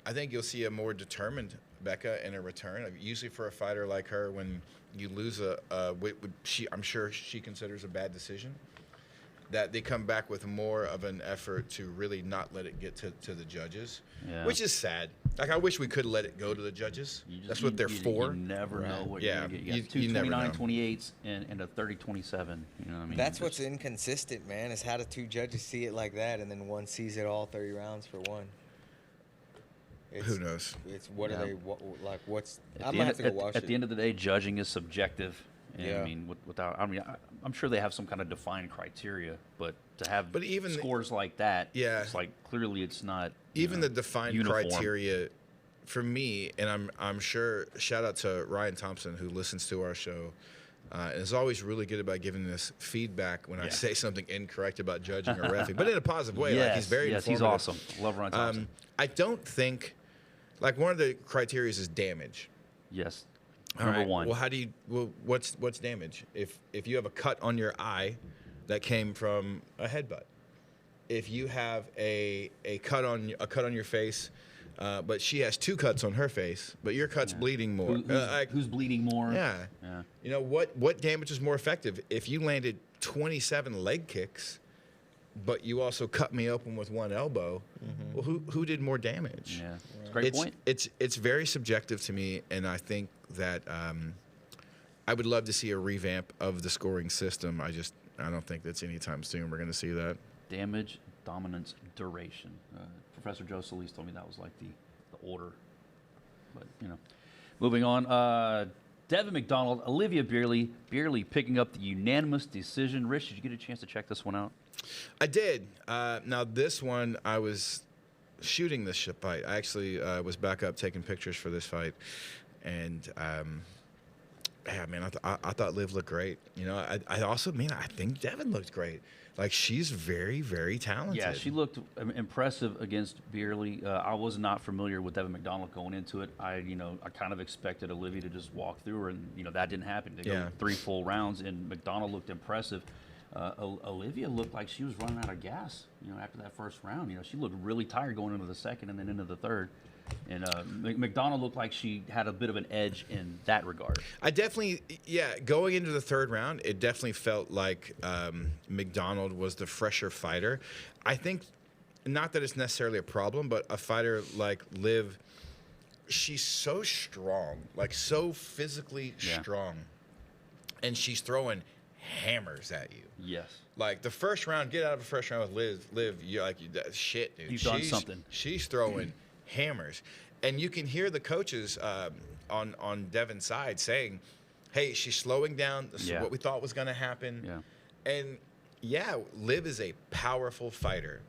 I think you'll see a more determined Becca in a return. Usually for a fighter like her, when you lose I'm sure she considers a bad decision, that they come back with more of an effort to really not let it get to the judges, which is sad. Like, I wish we could let it go to the judges. That's what they're for. You never know what Yeah, you're going to get. You got two you never 29-28s and a 30-27. You know what I mean? That's what's inconsistent, man, is how the two judges see it like that, and then one sees it all 30 rounds for one. Who knows? It's what Yeah. are they, like, what's, At I'm the going to end- have to go at- watch At it. the end of the day, judging is subjective. And Yeah. I mean, I'm sure they have some kind of defined criteria, but to have even scores like that, Yeah. it's like clearly it's not Even the defined uniform. criteria for me, and I'm sure, shout out to Ryan Thompson, who listens to our show and is always really good about giving us feedback when I say something incorrect about judging or reffing, but in a positive way. Yes, Like, he's very yes, he's informative. awesome. Love Ryan Thompson. I don't think, like, one of the criteria is damage. Yes, All number right, one. Well, what's damage? If you have a cut on your eye that came from a headbutt, if you have a cut on your face, but she has two cuts on her face, but your cut's bleeding more. Who's bleeding more? Yeah. Yeah. You know what damage is more effective? If you landed 27 leg kicks, but you also cut me open with one elbow, well, who did more damage? Yeah. It's a great point. It's very subjective to me, and I think that I would love to see a revamp of the scoring system. I don't think that's anytime soon we're going to see that. Damage, dominance, duration. Professor Joe Solis told me that was like the order. But, moving on. Devin McDonald, Olivia Beerley picking up the unanimous decision. Rich, did you get a chance to check this one out? I did. Now, this one, I was shooting this fight. I actually was back up taking pictures for this fight. And, yeah, man, I thought Liv looked great. I also, I think Devin looked great. Like, she's very, very talented. Yeah, she looked impressive against Beerly. I was not familiar with Devin McDonald going into it. I kind of expected Olivia to just walk through her, and that didn't happen. They go 3 full rounds, and McDonald looked impressive. Olivia looked like she was running out of gas. After that first round, she looked really tired going into the second and then into the third. And McDonald looked like she had a bit of an edge in that regard. I definitely, going into the third round, it definitely felt like McDonald was the fresher fighter. I think, not that it's necessarily a problem, but a fighter like Liv, she's so strong, like so physically strong, and she's throwing hammers at you. Yes. Like the first round, get out of the first round with Liv, you're like, shit, dude. You've done something. She's throwing hammers. And you can hear the coaches on Devin's side saying, hey, she's slowing down. This is what we thought was going to happen. Yeah. And Liv is a powerful fighter.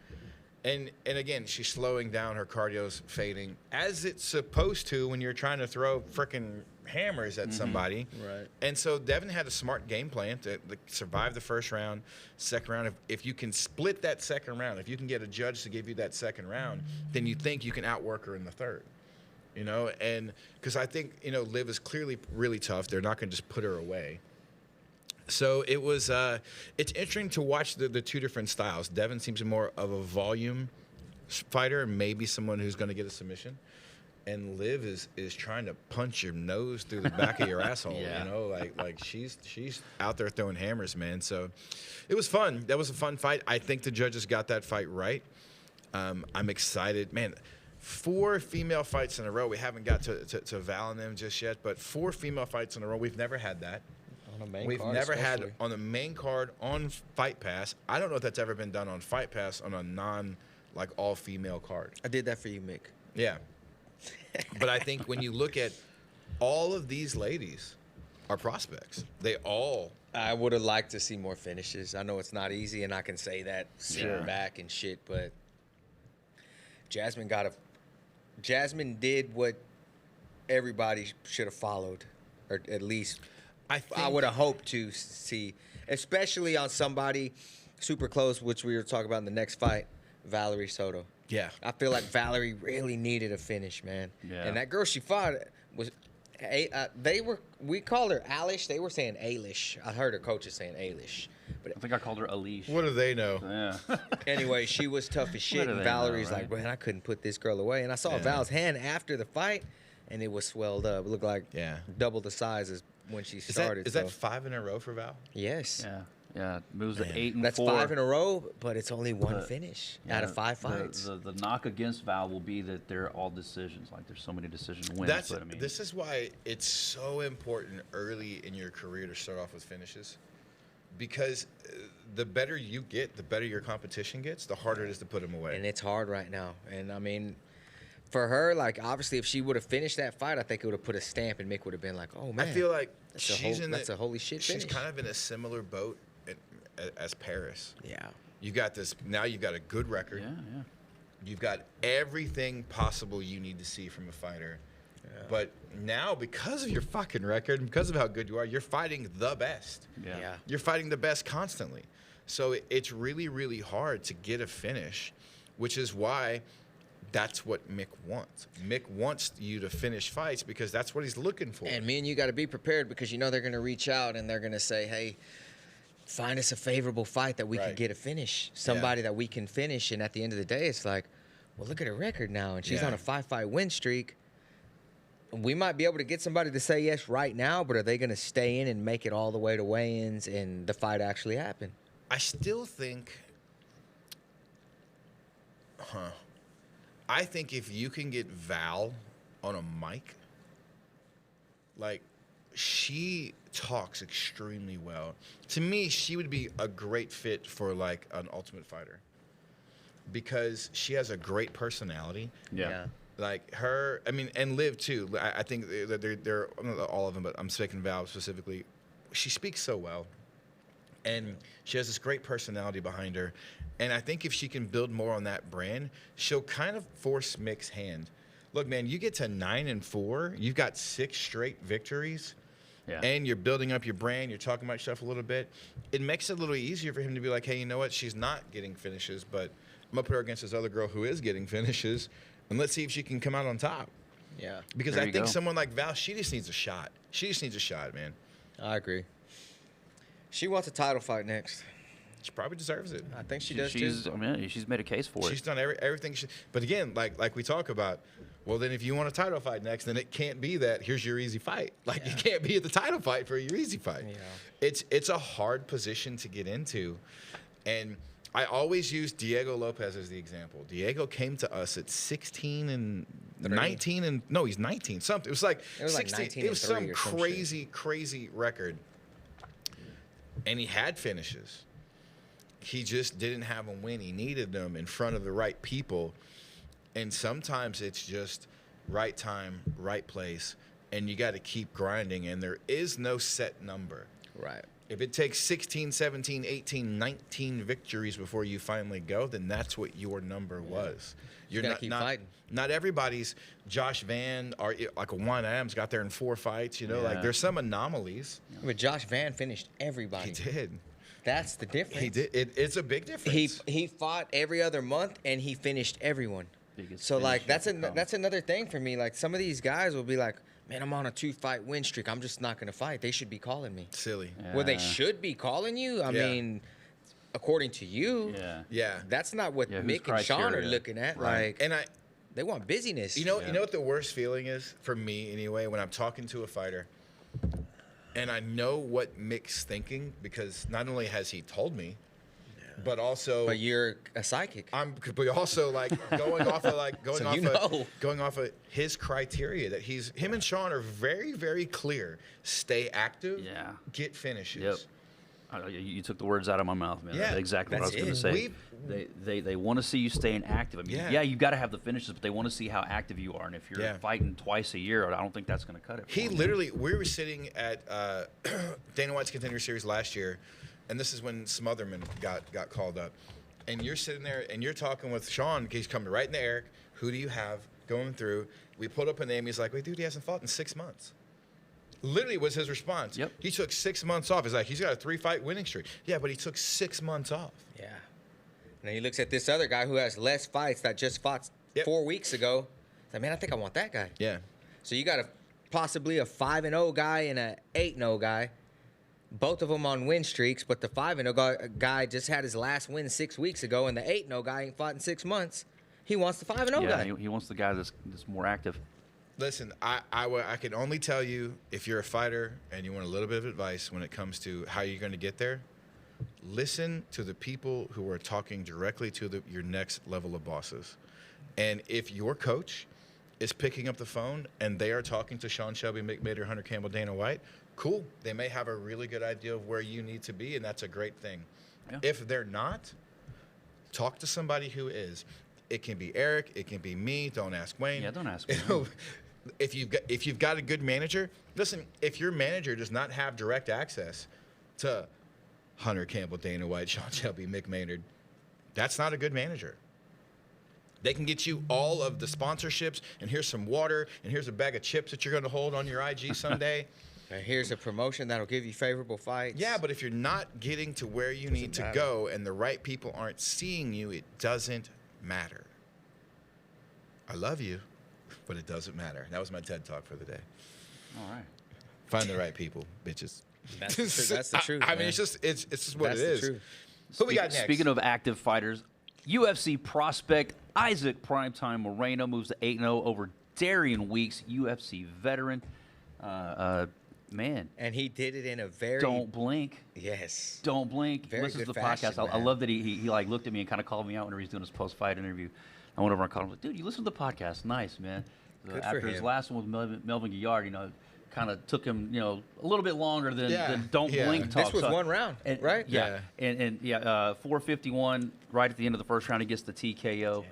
And again, she's slowing down. Her cardio's fading, as it's supposed to when you're trying to throw freaking hammers at somebody. Right. And so Devin had a smart game plan to survive the first round. Second round, if you can split that second round, if you can get a judge to give you that second round, then you think you can outwork her in the third. And because I think, Liv is clearly really tough. They're not going to just put her away. So it was, it's interesting to watch the two different styles. Devin seems more of a volume fighter, maybe someone who's going to get a submission. And Liv is trying to punch your nose through the back of your asshole. Like she's out there throwing hammers, man. So it was fun. That was a fun fight. I think the judges got that fight right. I'm excited, man. 4 female fights in a row. We haven't got to Val and them just yet, but 4 female fights in a row. We've never had that. On the main We've card, never especially. had on the main card on Fight Pass. I don't know if that's ever been done on Fight Pass on a all female card. I did that for you, Mick. Yeah. But I think when you look at all of these ladies are prospects. They all. I would have liked to see more finishes. I know it's not easy, and I can say that sitting back and shit, but Jasmine did what everybody should have followed, or at least I would have hoped to see, especially on somebody super close, which we were talking about in the next fight, Valerie Soto. Yeah. I feel like Valerie really needed a finish, man. Yeah. And that girl she fought was, we called her Alish. They were saying Alish. I heard her coaches saying Alish. But I think I called her Alish. What do they know? Yeah. anyway, she was tough as shit. What do And they Valerie's know, like, right? man, I couldn't put this girl away. And I saw Val's hand after the fight, and it was swelled up. It looked like double the size as when she started. Is that 5 in a row for Val? Yes. Yeah. Yeah. Moves to 8 and That's 4. 5 in a row, but it's only one But, finish Yeah, out of 5 fights. The knock against Val will be that they're all decisions. Like there's so many decision wins. But I mean, This is why it's so important early in your career to start off with finishes, because the better you get, the better your competition gets, the harder it is to put them away. And it's hard right now. And I mean, for her, like, obviously, if she would have finished that fight, I think it would have put a stamp, and Mick would have been like, oh, man. I feel like that's a holy shit She's finish. kind of in a similar boat as Paris. Yeah. You got this. Now you've got a good record. yeah. You've got everything possible you need to see from a fighter. But now, because of your fucking record, and because of how good you are, you're fighting the best. Yeah. You're fighting the best constantly. So it's really, really hard to get a finish, which is why that's what Mick wants. Mick wants you to finish fights because that's what he's looking for. And me and you got to be prepared, because you know they're going to reach out and they're going to say, hey, find us a favorable fight that we can Right. get a finish. Somebody that we can finish. And at the end of the day, it's like, well, look at her record now. And she's Yeah. on a 5-fight win streak. We might be able to get somebody to say yes right now, but are they going to stay in and make it all the way to weigh-ins and the fight actually happen? I still think, I think if you can get Val on a mic, like, she talks extremely well. To me, she would be a great fit for, like, an Ultimate Fighter, because she has a great personality. Yeah. Like her, I mean, and Liv too. I think that they're not all of them, but I'm speaking Val specifically. She speaks so well, and she has this great personality behind her. And I think if she can build more on that brand, she'll kind of force Mick's hand. Look, man, you get to 9-4, you've got 6 straight victories. Yeah. and you're building up your brand, you're talking about yourself a little bit, it makes it a little easier for him to be like, hey, you know what? She's not getting finishes, but I'm going to put her against this other girl who is getting finishes, and let's see if she can come out on top. Yeah, Because There I you think go. someone like Val, she just needs a shot. She just needs a shot, man. I agree. She wants a title fight next. She probably deserves it. I think she does She's, too. I mean, she's made a case for She's it. done everything. But again, like we talk about, well, then if you want a title fight next, then it can't be that here's your easy fight. Like you can't be at the title fight for your easy fight. Yeah. It's a hard position to get into, and I always use Diego Lopez as the example. Diego came to us at 16 and 19 and no, he's 19 something. It was like 16. 19 It was and some 3 or some shit. crazy record, and he had finishes. He just didn't have them win. He needed them in front of the right people. And sometimes it's just right time, right place, and you got to keep grinding. And there is no set number. Right. If it takes 16, 17, 18, 19 victories before you finally go, then that's what your number was. You're gotta keep fighting. Not everybody's Josh Van or like a Juan Adams got there in 4 fights. You know, like Yeah. there's some anomalies. But Josh Van finished everybody. He did. That's the difference. He did. It's a big difference. He fought every other month and he finished everyone. Biggest So like finish yet to come. that's another thing for me. Like some of these guys will be like, man, I'm on a 2-fight win streak. I'm just not gonna fight. They should be calling me. Silly. Well, they Yeah. should be calling you. I Yeah. mean, according to you, Yeah. Yeah. that's not what Yeah, whose Mick and Sean are criteria? looking at. Right. Like And they want busyness. you know what the worst feeling is for me anyway when I'm talking to a fighter, and I know what Mick's thinking because not only has he told me, but also But you're a psychic. but also like going off of So you know. going off of his criteria that him and Sean are very very clear. Stay active. Yeah. Get finishes. Yep. You took the words out of my mouth, man. Yeah, That's exactly what I was that's going to it. say. They want to see you staying active. I mean, Yeah. yeah, you got to have the finishes, but they want to see how active you are. And if you're Yeah. fighting twice a year, I don't think that's going to cut it. for He him. literally, we were sitting at Dana White's Contender Series last year, and this is when Smotherman got called up. And you're sitting there and you're talking with Sean. He's coming right into Eric. Who do you have going through? We pulled up a name. He's like, wait, dude, he hasn't fought in 6 months. Literally was his response. Yep. He took 6 months off. He's like, he's got a 3-fight winning streak. Yeah, but he took 6 months off. Yeah. And then he looks at this other guy who has less fights that just fought Yep. 4 weeks ago. He's like, man, I think I want that guy. Yeah. So you got possibly a 5-0 guy and a 8-0 guy. Both of them on win streaks, but the 5-0 guy just had his last win 6 weeks ago, and the 8-0 guy ain't fought in 6 months. He wants the 5-0 Yeah, guy. he wants the guy that's more active. Listen, I can only tell you if you're a fighter and you want a little bit of advice when it comes to how you're going to get there, listen to the people who are talking directly to your next level of bosses. And if your coach is picking up the phone and they are talking to Sean Shelby, Mick Mader, Hunter Campbell, Dana White, cool. They may have a really good idea of where you need to be, and that's a great thing. Yeah. If they're not, talk to somebody who is. It can be Eric. It can be me. Don't ask Wayne. Yeah, don't ask You Wayne. know, if you've got a good manager, listen. If your manager does not have direct access to Hunter Campbell, Dana White, Sean Shelby, Mick Maynard, that's not a good manager. They can get you all of the sponsorships, and here's some water, and here's a bag of chips that you're going to hold on your IG someday. And here's a promotion that'll give you favorable fights. Yeah, but if you're not getting to where you need to matter. go and the right people aren't seeing you, it doesn't matter. I love you, but it doesn't matter. That was my TED Talk for the day. All right. Find the right people, bitches. That's the truth. That's the truth, I mean, man. it's just what That's it the is. truth. Who we got next? Speaking of active fighters, UFC prospect Isaac Primetime Moreno moves to 8-0 over Darian Weeks, UFC veteran. Man, And he did it in a very don't blink. yes. Don't blink. Very Listen to good the fashion, podcast. I man. love that he like looked at me and kind of called me out whenever he's doing his post-fight interview. I went over and called him, like, dude, you listen to the podcast. Nice, man. Good for After his him. last one with Melvin Guillard, kind of took him, a little bit longer than don't Yeah. blink talk. This was So- one round, and, right? Yeah. And 451 right at the end of the first round, he gets the TKO.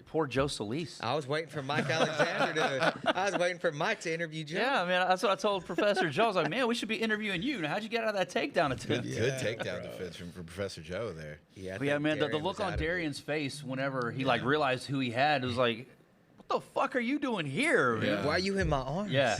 Poor Joe Solis. I was waiting for Mike Alexander I was waiting for Mike to interview Joe. Yeah, man, that's what I told Professor Joe. I was like, man, we should be interviewing you. Now, how'd you get out of that takedown attempt? Good takedown defense from Professor Joe there. Yeah, I But yeah, think man, the Darian look was out on of it. Darian's face whenever he realized who he had, it was like, what the fuck are you doing here, man? Why are you in my arms? Yeah.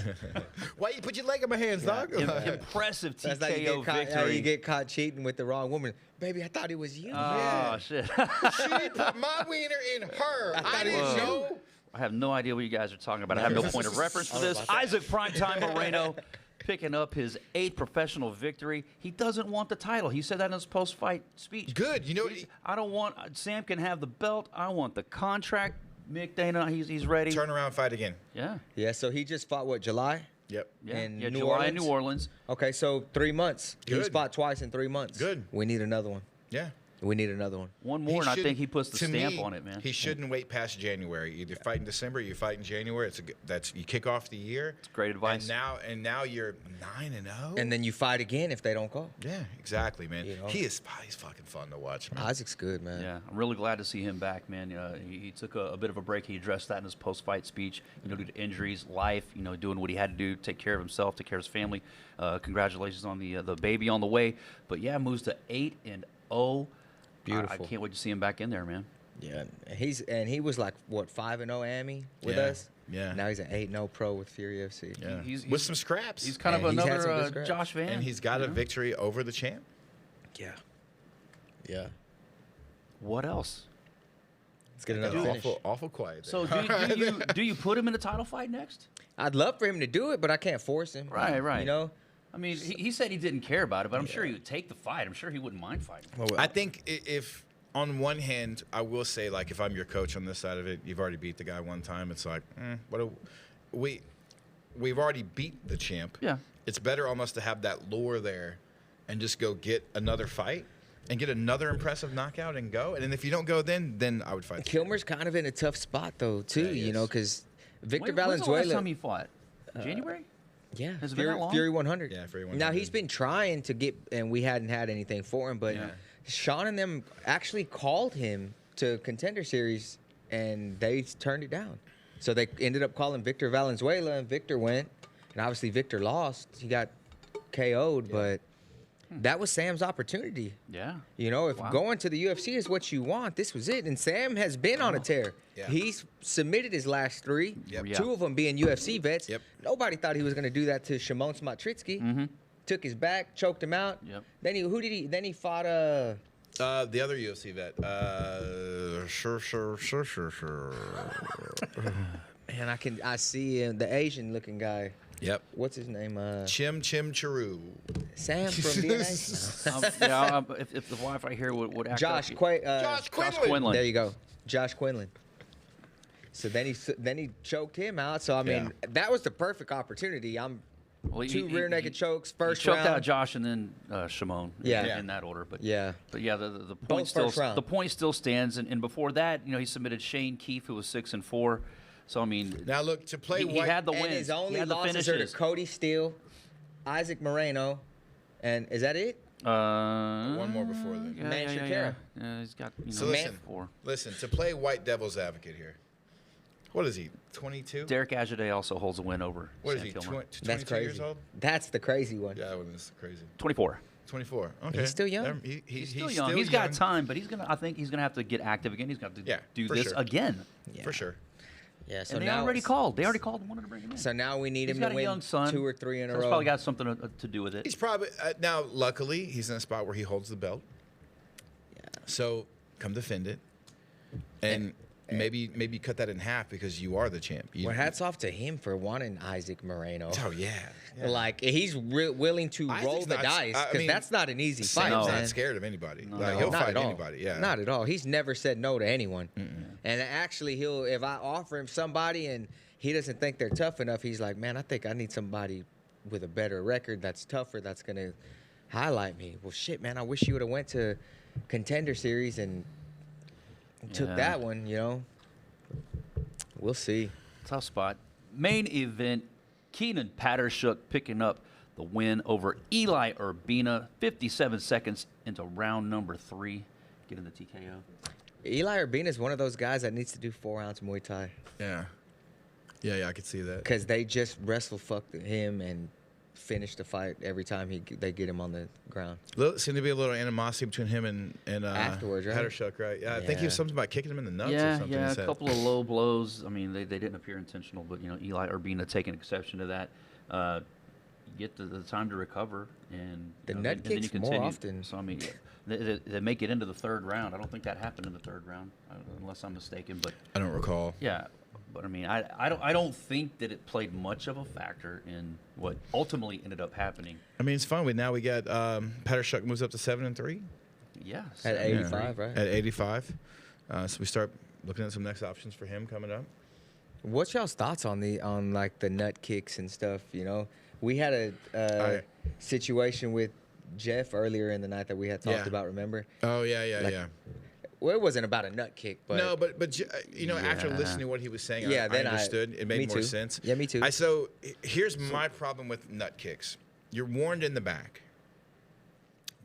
Why you put your leg in my hands, dog? Impressive That's like you TKO get, caught, victory. you get caught cheating with the wrong woman. Baby, I thought it was you. Oh, shit. She put my wiener in her. I didn't Whoa. know. I have no idea what you guys are talking about. I have no point of reference for this. Isaac Primetime Moreno picking up his 8th professional victory. He doesn't want the title. He said that in his post-fight speech. Good. You know, I don't want Sam can have the belt. I want the contract. Mick Dana, he's ready. turn around, fight again. Yeah. Yeah, so he just fought, what, July? Yep. Yeah. In yeah, New July in Orleans? New Orleans. Okay, so 3 months. He's Good. fought twice in 3 months. Good. We need another one. Yeah. We need another one. One more, and I think he puts the to stamp me, on it, man. He shouldn't wait past January. Either fight in December, or you fight in January. That's you kick off the year. It's great advice. And now you're 9-0. And then you fight again if they don't go. yeah, exactly, man. You know? He's fucking fun to watch, man. Isaac's good, man. Yeah, I'm really glad to see him back, man. He took a bit of a break. He addressed that in his post-fight speech. Due to injuries, life, doing what he had to do, take care of himself, take care of his family. Congratulations on the baby on the way. But yeah, moves to 8-0. I Beautiful. can't wait to see him back in there, man. Yeah, he was like what 5-0 AMI with Yeah, us. yeah. Now he's an 8-0 pro with Fury FC. Yeah. He's- With some scraps. He's kind Yeah, of he's had some good another scraps. Josh Van. and he's got a victory over the champ. Yeah. Yeah. What else? Let's get another finish. Awful quiet. So there. do you put him in a title fight next? I'd love for him to do it, but I can't force him. Right. You know. I mean, he said he didn't care about it, but I'm sure he would take the fight. I'm sure he wouldn't mind fighting. I think if on one hand, I will say, like, if I'm your coach on this side of it, you've already beat the guy one time. It's like, we've already beat the champ. Yeah. It's better almost to have that lure there, and just go get another fight and get another impressive knockout and go. And then if you don't go, then I would fight. Kilmer's kind of in a tough spot though too. Yeah, he you know, is. because Victor When's the last Valenzuela. time he fought? January? Yeah, Has it been that long? Fury 100. Yeah, Fury Now 100. he's been trying to get, and we hadn't had anything for him, but Yeah. Sean and them actually called him to Contender Series, and they turned it down. So they ended up calling Victor Valenzuela, and Victor went, and obviously Victor lost. He got KO'd, but that was Sam's opportunity. Yeah. You know, if Wow. going to the UFC is what you want, this was it. And Sam has been on a tear. Yeah. He's submitted his last 3, Yep. Yeah. 2 of them being UFC vets. Yep. Nobody thought he was going to do that to Shimon Smatritsky. Took his back, choked him out. Yep. Then he fought The other UFC vet. Sure. and I see the Asian looking guy. Yep. What's his name? Chim Chiru. Sam from DNA. If the wife right here would act Josh up, Josh Quinlan. Quinlan. There you go, Josh Quinlan. So then he choked him out. So I mean, that was the perfect opportunity. Well, he- 2 he- rear naked he- chokes, He first choked round. out Josh and then Shimon. Yeah. In that order, but Yeah. But yeah, the Both point still first round. the point still stands, and before that, he submitted Shane Keefe, who was 6-4. So I mean, Now look, to play he white. had the And wins. his He only had the losses are to finishes. Cody Steele, Isaac Moreno, and is that it? One more before that. Yeah, Man yeah, Shakira. yeah, he's got So listen, 4. listen, to play white devil's advocate here. What is he? 22? Derek Ajade also holds a win over What is Sam he? Kilmer. 22 That's crazy. years old? That's the crazy one. Yeah, that one is crazy. 24. 24. Okay. He's still young. He's still young. He's got time, but I think he's gonna have to get active again. He's gonna have to do for this sure. again. For sure. Yeah. So And they now already it's- called. They already called and wanted to bring him in. So now we need He's him got to a win young son. 2 or 3 in a So row. it's probably got something to do with it. He's probably now. Luckily, he's in a spot where he holds the belt. Yeah. So come defend it, and maybe cut that in half because you are the champ. Well, hats off to him for wanting Isaac Moreno. Oh yeah. Like he's willing to Isaac's roll the not- dice I because mean, that's not an easy Sam's fight, No. man. not scared of anybody. No. Like he'll Not fight at all. anybody. Yeah. Not at all. He's never said no to anyone. And actually, if I offer him somebody and he doesn't think they're tough enough, he's like, man, I think I need somebody with a better record that's tougher, that's going to highlight me. Well, shit, man, I wish you would have went to Contender Series and took Yeah. that one, We'll see. Tough spot. Main event, Keenan Pattershuk picking up the win over Eli Urbina, 57 seconds into round number 3, getting the TKO. Eli Urbina is one of those guys that needs to do 4-ounce Muay Thai Yeah. Yeah. I could see that. because they just wrestle fucked him and finish the fight every time they get him on the ground. Seemed to be a little animosity between him and Afterwards, right? Pattershuk, right? Yeah, I think he was Yeah. something about kicking him in the nuts or Yeah, something. yeah, he a said. couple of low blows. I mean, they didn't appear intentional, but Eli Urbina taking exception to that. You get the time to recover, and The you know, nut and then you kicks more continue. often. So I mean, they make it into the third round. I don't think that happened in the third round, unless I'm mistaken. But I don't recall. yeah, but I mean, I don't think that it played much of a factor in what ultimately ended up happening. I mean, it's fun. Now we got Pattershuk moves up to 7-3 Yeah, At 7-3. 85, right? at 85. So we start looking at some next options for him coming up. What's y'all's thoughts on like the nut kicks and stuff? We had a situation with Jeff earlier in the night that we had talked Yeah. about. Remember? Oh yeah, Like, yeah. Well, it wasn't about a nut kick, but No, but after Yeah. listening to what he was saying, Yeah, I then understood. It made me more too. sense. Yeah, me too. So here's my problem with nut kicks. You're warned in the back.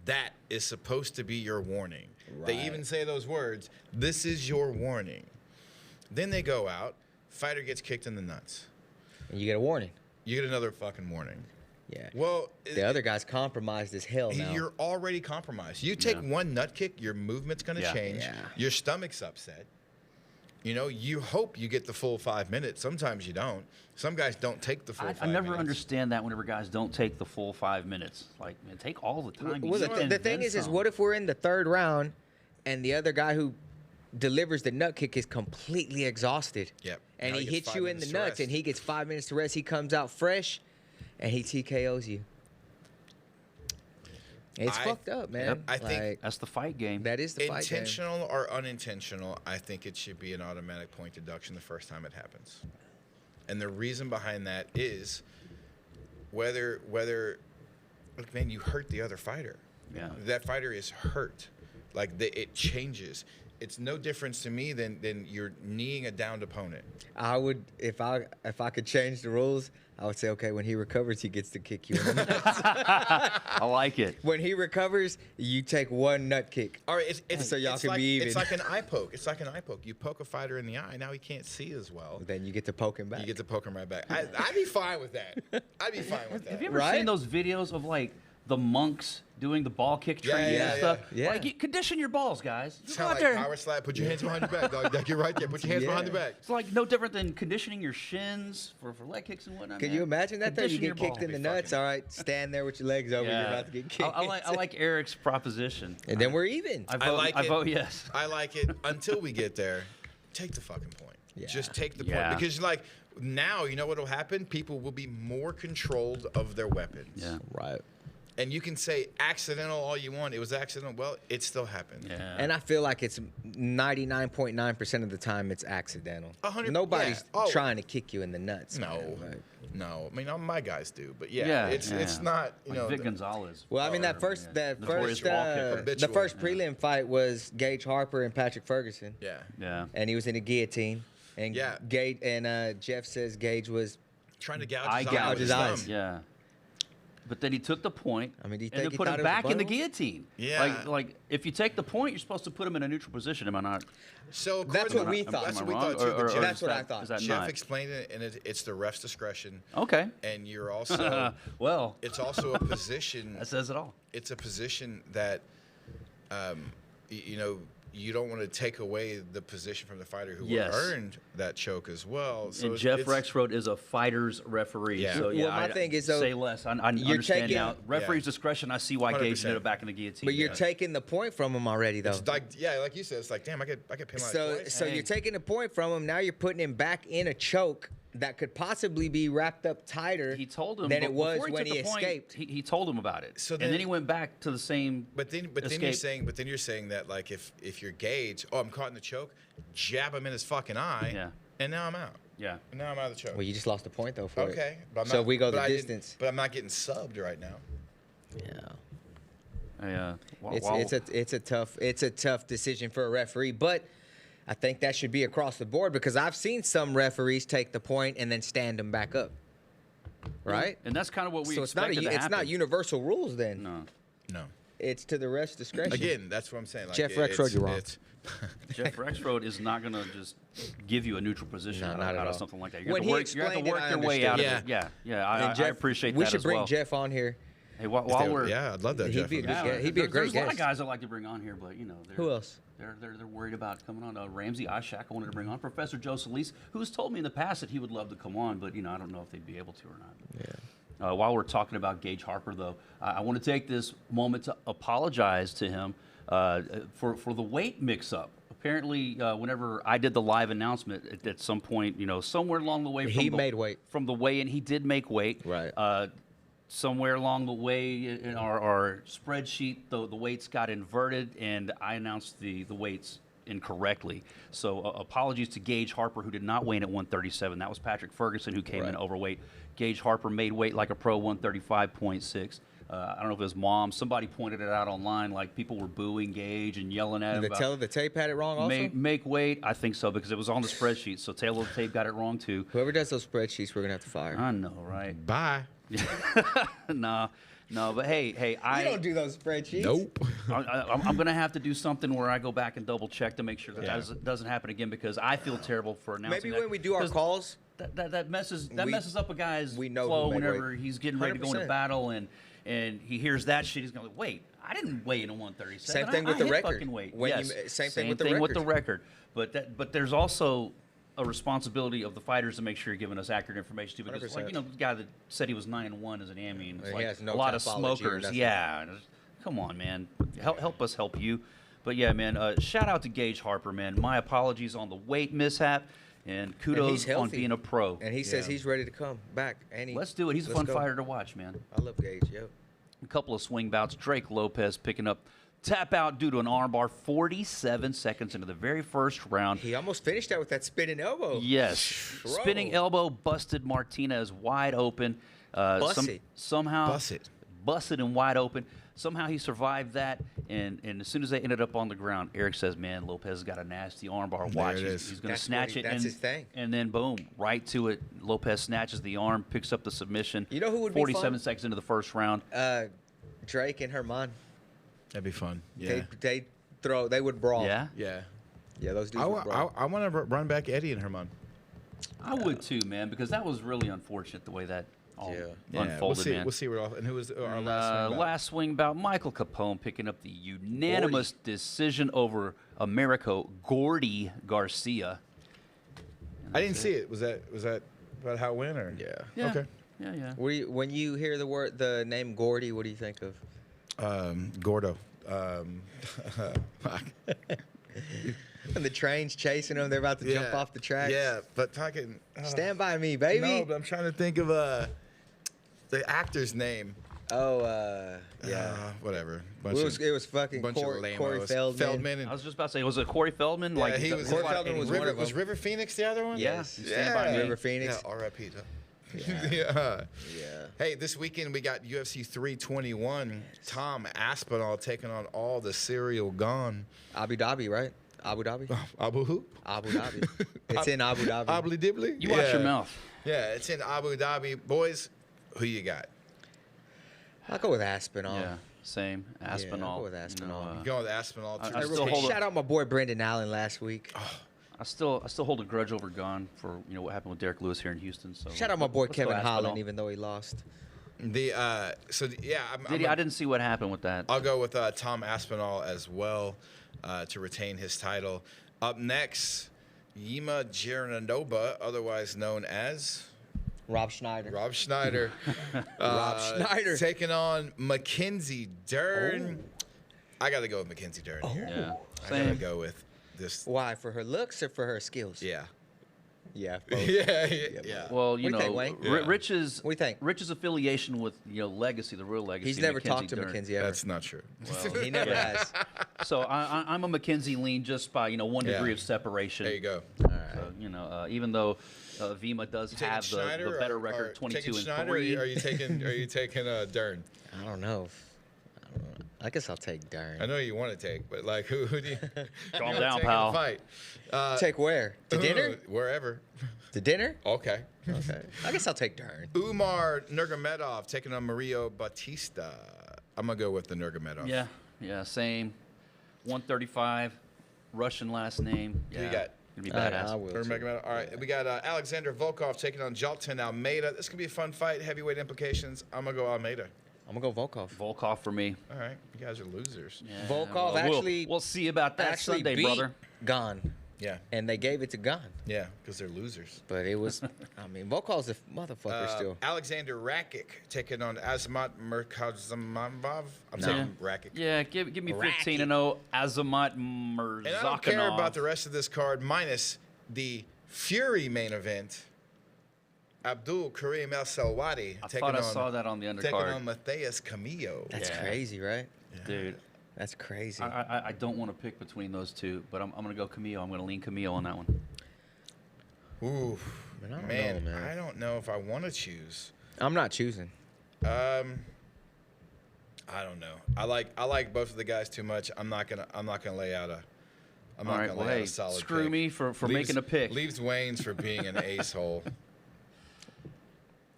That is supposed to be your warning. They Right. even say those words. This is your warning. Then they go out. Fighter gets kicked in the nuts. and you get a warning. You get another fucking warning. Yeah. Well, The other guy's compromised as hell now. you're already compromised. You take Yeah. one nut kick, your movement's going to Yeah. change. Yeah. Your stomach's upset. You hope you get the full 5 minutes. Sometimes you don't. Some guys don't take the full I 5 never minutes. understand that whenever guys don't take the full 5 minutes. Like, man, take all the time. you Well, get and the thing then is some. what if we're in the third round and the other guy who delivers the nut kick is completely exhausted? Yep. And Now he he gets hits 5 you in the minutes to nuts rest. and he gets 5 minutes to rest. He comes out fresh and he TKOs you. It's I- fucked up, man. Yep. I think Like, That's the fight game. that is the fight game. intentional or unintentional, I think it should be an automatic point deduction the first time it happens. And the reason behind that is whether look, man, you hurt the other fighter. Yeah. That fighter is hurt. Like it changes. It's no difference to me than you're kneeing a downed opponent. I would if I could change the rules, I would say, okay, when he recovers, he gets to kick you in the nuts. I like it. When he recovers, you take one nut kick. All right, it's So y'all it's can like, be It's even. like an eye poke. It's like an eye poke. You poke a fighter in the eye, now he can't see as well. Then you get to poke him back. You get to poke him right back. I'd be fine with that. I'd be fine with that. Have you ever Right? seen those videos of like the monks doing the ball kick Yeah, training yeah, and stuff? yeah. Like, you condition your balls, guys. It's Go kind out of like there. power slap. Put your hands behind your back, dog. You're right there. Put your hands behind the back. It's like no different than conditioning your shins for leg kicks and whatnot. Can man. you imagine that? Though you Condition get your kicked ball. in the Be nuts. fucking- All right, stand there with your legs over. You're about to get kicked. I like Eric's proposition. And then we're even. I vote, like I it. vote yes. I like it until we get there. Take the fucking point. Yeah. Just take the Yeah. point. Because, like, now, you know what will happen? People will be more controlled of their weapons. Yeah. Right. And you can say accidental all you want. It was accidental. Well, it still happened. Yeah. And I feel like it's 99.9% of the time it's accidental. 100 Nobody's yeah. Oh. trying to kick you in the nuts. No. man. Like- No. I mean, all my guys do. But, yeah, yeah, it's yeah. not, you Like know. Vic Gonzalez. Well, I mean Or, that first yeah. Notorious ball kicker. the Habitual. first prelim fight was Gage Harper and Patrick Ferguson, Yeah. Yeah. and he was in a guillotine. And Yeah. Gage and Jeff says Gage was. Trying to gouge I his eye gouged with his his eyes. thumb. Yeah. But then he took the point I mean, do you and think then he put thought him it was a back in the butthole? guillotine. Yeah. Like if you take the point, you're supposed to put him in a neutral position. Am I not? So That's according- what we thought. That's Am what I we wrong? thought too. Or but Jeff, That's is what I that- thought. Is that Jeff not? explained it, and it's the ref's discretion. Okay. And you're also, Well, it's also a position. that says it all. It's a position that, you know, you don't want to take away the position from the fighter who Yes. earned that choke as well. So And it's- Jeff it's- Rexroad is a fighter's referee. Yeah. So yeah, Well, my thing is, though, say less. I you're understand taking- now. Referee's discretion. I see why Gage 100%. ended up back in the guillotine. But you're taking the point from him already, though. It's like, yeah, like you said, it's like, damn, I could pin him out So twice. so Hey. you're taking the point from him. Now you're putting him back in a choke that could possibly be wrapped up tighter He told him than but it was before he when took he the point, escaped. He told him about it. So and then- then he went back to the same. But then escape. you're saying that like if you're Gage, oh, I'm caught in the choke, jab him in his fucking eye, Yeah. and now I'm out. Yeah. And now I'm out of the choke. Well, you just lost a point though for it. Okay, but I'm So not- we go but the I didn't- distance. But I'm not getting subbed right now. Yeah. While- It's a tough decision for a referee, but I think that should be across the board because I've seen some referees take the point and then stand them back up. Right? And that's kind of what we So it's not expected to it's not happen. universal rules then. No. No. It's to the ref's discretion. Again, that's what I'm saying. Like, Jeff Rexroad, you're wrong. Jeff Rexroad is not going to just give you a neutral position No, out, not at of all. something like that. You When have he to work explained your it, I way out of understood. it. Yeah, And I Jeff, appreciate we that should as bring well. Jeff on here. Hey, while we're yeah, I'd love that. He'd Jeff be a on good this. guest. He'd be a great there's a lot of guest. guys I'd like to bring on here, but you know, Who else? They're worried about coming on. Ramsey Ishak, I wanted to bring on Professor Joe Solis, who's told me in the past that he would love to come on, but you know, I don't know if they'd be able to or not. Yeah. While we're talking about Gage Harper, though, I want to take this moment to apologize to him for the weight mix-up. Apparently, whenever I did the live announcement at some point, you know, somewhere along the way, He made weight. from the weigh-in. He did make weight. Right. Somewhere along the way in our spreadsheet, the weights got inverted, and I announced the weights incorrectly. So apologies to Gage Harper, who did not weigh in at 137. That was Patrick Ferguson, who came in Right. overweight. Gage Harper made weight like a pro, 135.6. I don't know if it was mom. Somebody pointed it out online, like people were booing Gage and yelling at him. The about, Taylor the tape had it wrong also? make weight. I think so, because it was on the spreadsheet. So Taylor the tape got it wrong, too. Whoever does those spreadsheets, we're going to have to fire. I know, right? Bye. No, but hey, I don't do those spreadsheets. Nope. I'm going to have to do something where I go back and double check to make sure that Yeah. doesn't happen again, because I feel terrible for announcing Maybe that. when we do our 'Cause calls, that messes we- messes up a guy's we know flow who made whenever weight. he's getting ready to go into 100%. battle and he hears that shit. He's going to wait. I didn't weigh in at 137. Same thing with I the hit record. fucking weight. When you- Yes. same thing with the with the record. record. But there's also a responsibility of the fighters to make sure you're giving us accurate information too. Because 100%. like, you know, the guy that said he was 9-1 as an Ami, and it's He like has no a lot of topology or smokers. nothing. Yeah. and it's- Come on, man. Help us help you. But yeah, man, shout out to Gage Harper, man. My apologies on the weight mishap, and kudos on healthy. being a pro. and he says Yeah. he's ready to come back. And Let's do it. He's a let's fun go. fighter to watch, man. I love Gage, yep. A couple of swing bouts. Drake Lopez picking up tap out due to an armbar 47 seconds into the very first round. He almost finished that with that spinning elbow. Yes. Bro. Spinning elbow busted Martinez wide open. Busted. Somehow. Busted. Busted and wide open. Somehow he survived that, and as soon as they ended up on the ground, Eric says, "Man, Lopez has got a nasty armbar. Watch, it is. he's going to That's snatch what he- it." that's and, his thing. And then boom, right to it. Lopez snatches the arm, picks up the submission. You know who would be 47 fun? seconds into the first round. Drake and Herman. That'd be fun. Yeah. They would brawl. Yeah, Yeah. Yeah, those dudes would brawl. I want to run back Eddie and Herman. I would too, man, because that was really unfortunate the way that all Yeah. unfolded, we'll man. see where and who was our And, last swing back? last swing bout, Michael Capone picking up the unanimous decision over Americo Gordy Garcia. I didn't see it. Was that about how it went or? Yeah. Okay. Yeah. When you hear the name Gordy, what do you think of? Gordo. When the train's chasing them, they're about to jump off the tracks. Yeah, but talking. Stand by me, baby. No, but I'm trying to think of the actor's name. Yeah. Whatever. It was fucking bunch Corey of Feldman. I was just about to say, was it Corey Feldman? Yeah, he was. Corey Feldman was one River, of was them. River Phoenix the other one? Yes. Stand By Me. River Phoenix. Yeah, R.I.P. Yeah. Yeah. Yeah. Hey, this weekend we got UFC 321. Tom Aspinall taking on all the serial gone. Abu Dhabi, right? Abu Dhabi. Abu who? Abu Dhabi. It's in Abu Dhabi. Abu Dibbly? You watch your mouth. Yeah, it's in Abu Dhabi. Boys, who you got? I'll go with Aspinall. Yeah, same. Aspinall. go with Aspinall. You going with Aspinall? I Hey, still real quick, hold a- shout out my boy Brendan Allen last week. I still hold a grudge over Gone for what happened with Derek Lewis here in Houston. So Shout out my boy let's go Kevin Aspinall. Holland, even though he lost. I'm I didn't see what happened with that. I'll go with Tom Aspinall as well to retain his title. Up next, Yima Jernandoba, otherwise known as Rob Schneider. Rob Schneider. Rob Schneider. Taking on Mackenzie Dern. I got to go with Mackenzie Dern here. Yeah, I got to same. go with this. Why? For her looks or for her skills? Yeah. Yeah. Both. Yeah. Well, What do you think, Wayne? Yeah. Rich's What do you think? Rich's affiliation with Legacy, the real Legacy. He's never Mackenzie talked to Dern. Mackenzie ever. That's not true. Well, He never yeah. has. So I'm a Mackenzie lean just by 1 Yeah. degree of separation. There you go. So, even though Vima does Taking have Schneider the better or record, 22 taking and Schneider, 3. Or are you taking Dern? I don't know. I guess I'll take Dern. I know you want to take, but like who do you Calm you down, take in pal. the fight? Take where? To dinner? Wherever. To dinner? Okay. Okay. I guess I'll take Dern. Umar Nurmagomedov taking on Mario Bautista. I'm gonna go with the Nurmagomedov. Yeah, same. 135, Russian last name. Who you Yeah, got? gonna be I badass. will too. Nurmagomedov. All right, we got Alexander Volkov taking on Jalton Almeida. This could be a fun fight. Heavyweight implications. I'm gonna go Almeida. I'm gonna go Volkov. Volkov for me. All right, you guys are losers. Yeah, Volkov well, actually- We'll see about that Actually Sunday, beat brother. Gon, Yeah, and they gave it to Gon. yeah, because they're losers. But it was, I mean, Volkov's a motherfucker still. Alexander Rakic taking on Azamat Murkazamamov. I'm No. saying Rakic. Yeah, give me Racky. 15-0 Azamat Murzakanov. And I don't care about the rest of this card, minus the Fury main event. Abdul Karim El Salwati I taking thought I on saw that on the taking undercard. on Matheus Camillo. That's Yeah. crazy, right? Dude, That's crazy. I don't want to pick between those two, but I'm going to go Camillo. I'm going to lean Camillo on that one. Ooh, Man, I don't man, know, man. I don't know if I want to choose. I'm not choosing. I don't know. I like both of the guys too much. I'm not gonna lay out a. I'm All not right, gonna well, lay out hey, a solid screw pick. me for Leaves- making a pick. Leaves Wayne's for being an ace hole.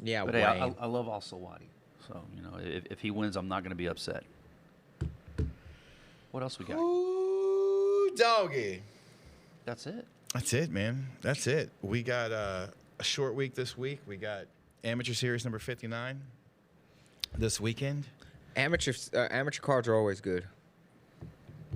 Yeah, But Wayne. hey, I love Al-Sawadi. So, you know, if he wins, I'm not going to be upset. What else we got? Ooh, doggy. That's it. That's it, man. That's it. We got a short week this week. We got Amateur Series number 59 this weekend. Amateur cards are always good.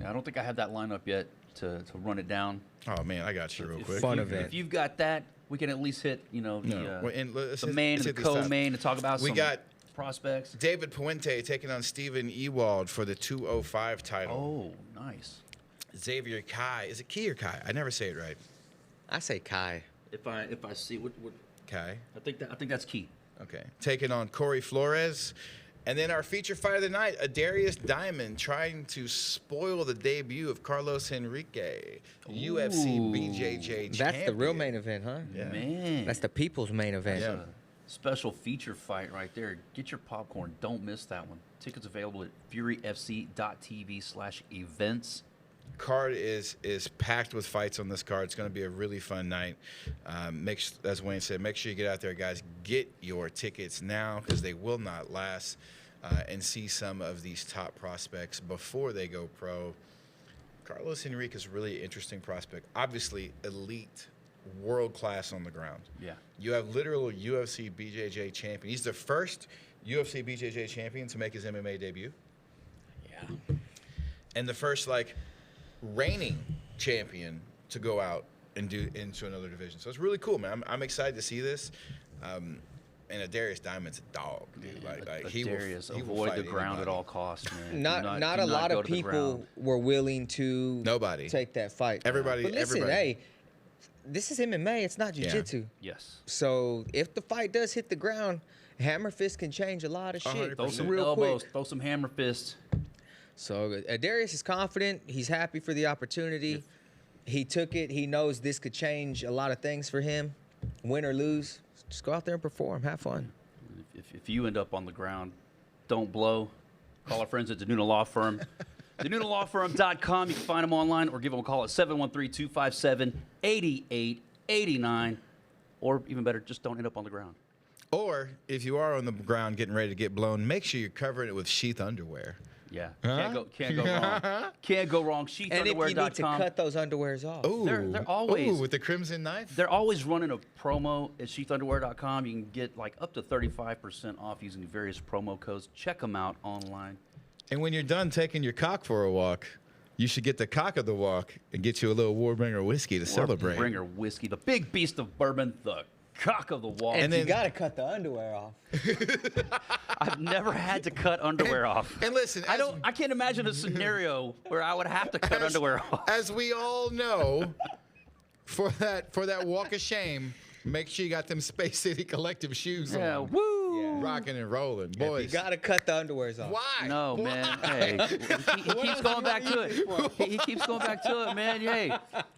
Yeah, I don't think I have that lineup yet to run it down. Oh man, I got you real quick. Fun if, event. If you've got that, we can at least hit, you know, the, No. Well, and let's the hit- main let's and the hit these top. co-main and talk about We some got prospects. David Puente taking on Stephen Ewald for the 205 title. Oh, nice. Xavier Kai. Is it Key or Kai? I never say it right. I say Kai. If I see what Kai. I think that's key. Okay. Taking on Corey Flores. And then our feature fight of the night, Adarius Diamond trying to spoil the debut of Carlos Henrique, UFC Ooh. BJJ champion. That's the real main event, huh? Yeah. Man. That's the people's main event. Yeah. Special feature fight right there. Get your popcorn. Don't miss that one. Tickets available at furyfc.tv/events. Card is packed with fights on this card. It's going to be a really fun night. As Wayne said, make sure you get out there, guys. Get your tickets now because they will not last, and see some of these top prospects before they go pro. Carlos Henrique is a really interesting prospect. Obviously, elite, world class on the ground. Yeah. You have literal UFC BJJ champion. He's the first UFC BJJ champion to make his MMA debut. Yeah. And the first reigning champion to go out and do into another division. So it's really cool, man. I'm excited to see this. And Adarius Diamond's a dog, dude. He will Darius, he will avoid fight the ground at anybody. all costs, man. Not Do a do lot go of to the people ground. were willing to Nobody. take that fight. Everybody- But listen, everybody. hey, this is MMA. It's not Yeah. jiu-jitsu. Yes. So if the fight does hit the ground, hammer fist can change a lot of shit 100%. Throw some real elbows. quick. Throw some hammer fists. So Darius is confident. He's happy for the opportunity. He took it. He knows this could change a lot of things for him. Win or lose, just go out there and perform. Have fun. If you end up on the ground, don't blow. Call our friends at Danuna Law Firm. DanunaLawFirm.com. You can find them online or give them a call at 713-257-8889. Or even better, just don't end up on the ground. Or if you are on the ground getting ready to get blown, make sure you're covering it with sheath underwear. Yeah. Can't go wrong. Can't go wrong. And if you need to SheathUnderwear.com. cut those underwears off. Ooh, They're always- Ooh, with the crimson knife. They're always running a promo at SheathUnderwear.com. You can get up to 35% off using the various promo codes. Check them out online. And when you're done taking your cock for a walk, you should get the cock of the walk and get you a little Warbringer whiskey to celebrate. Bringer whiskey, the big beast of bourbon, the cock of the walk. And then- you gotta cut the underwear off. I've never had to cut underwear off. And listen, I can't imagine a scenario where I would have to cut underwear off. As we all know, for that walk of shame, make sure you got them Space City Collective shoes Yeah, on. woo. Rocking and rolling. You Boys. gotta cut the underwears off. Why? No, Why? man. Hey, he keeps going back to it. He keeps going back to it, man. Hey,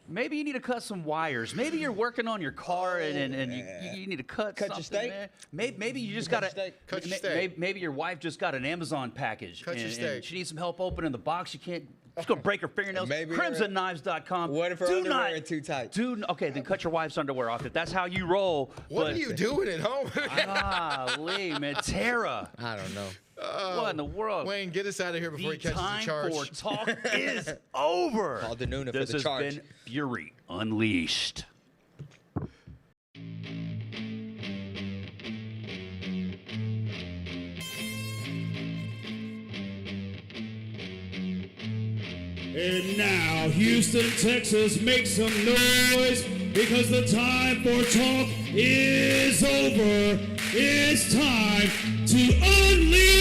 maybe you need to cut some wires. Maybe you're working on your car and you need to cut Cut your something, steak? man. Maybe you just Cut got your steak. Cut your steak. Maybe your wife just got an Amazon package. Cut your and steak. she needs some help opening the box. She can't. She's gonna break her fingernails. Maybe her- CrimsonKnives.com. What if her Do underwear not- are too tight? Okay, then cut your wife's underwear off if that's how you roll. What but, are you doing at home? Golly, man, Tara. I don't know. What in the world? Wayne, get us out of here before he The catches time the charge. for talk is over. Called Danuna for This the has charge. been Fury Unleashed. And now, Houston, Texas, make some noise because the time for talk is over. It's time to unleash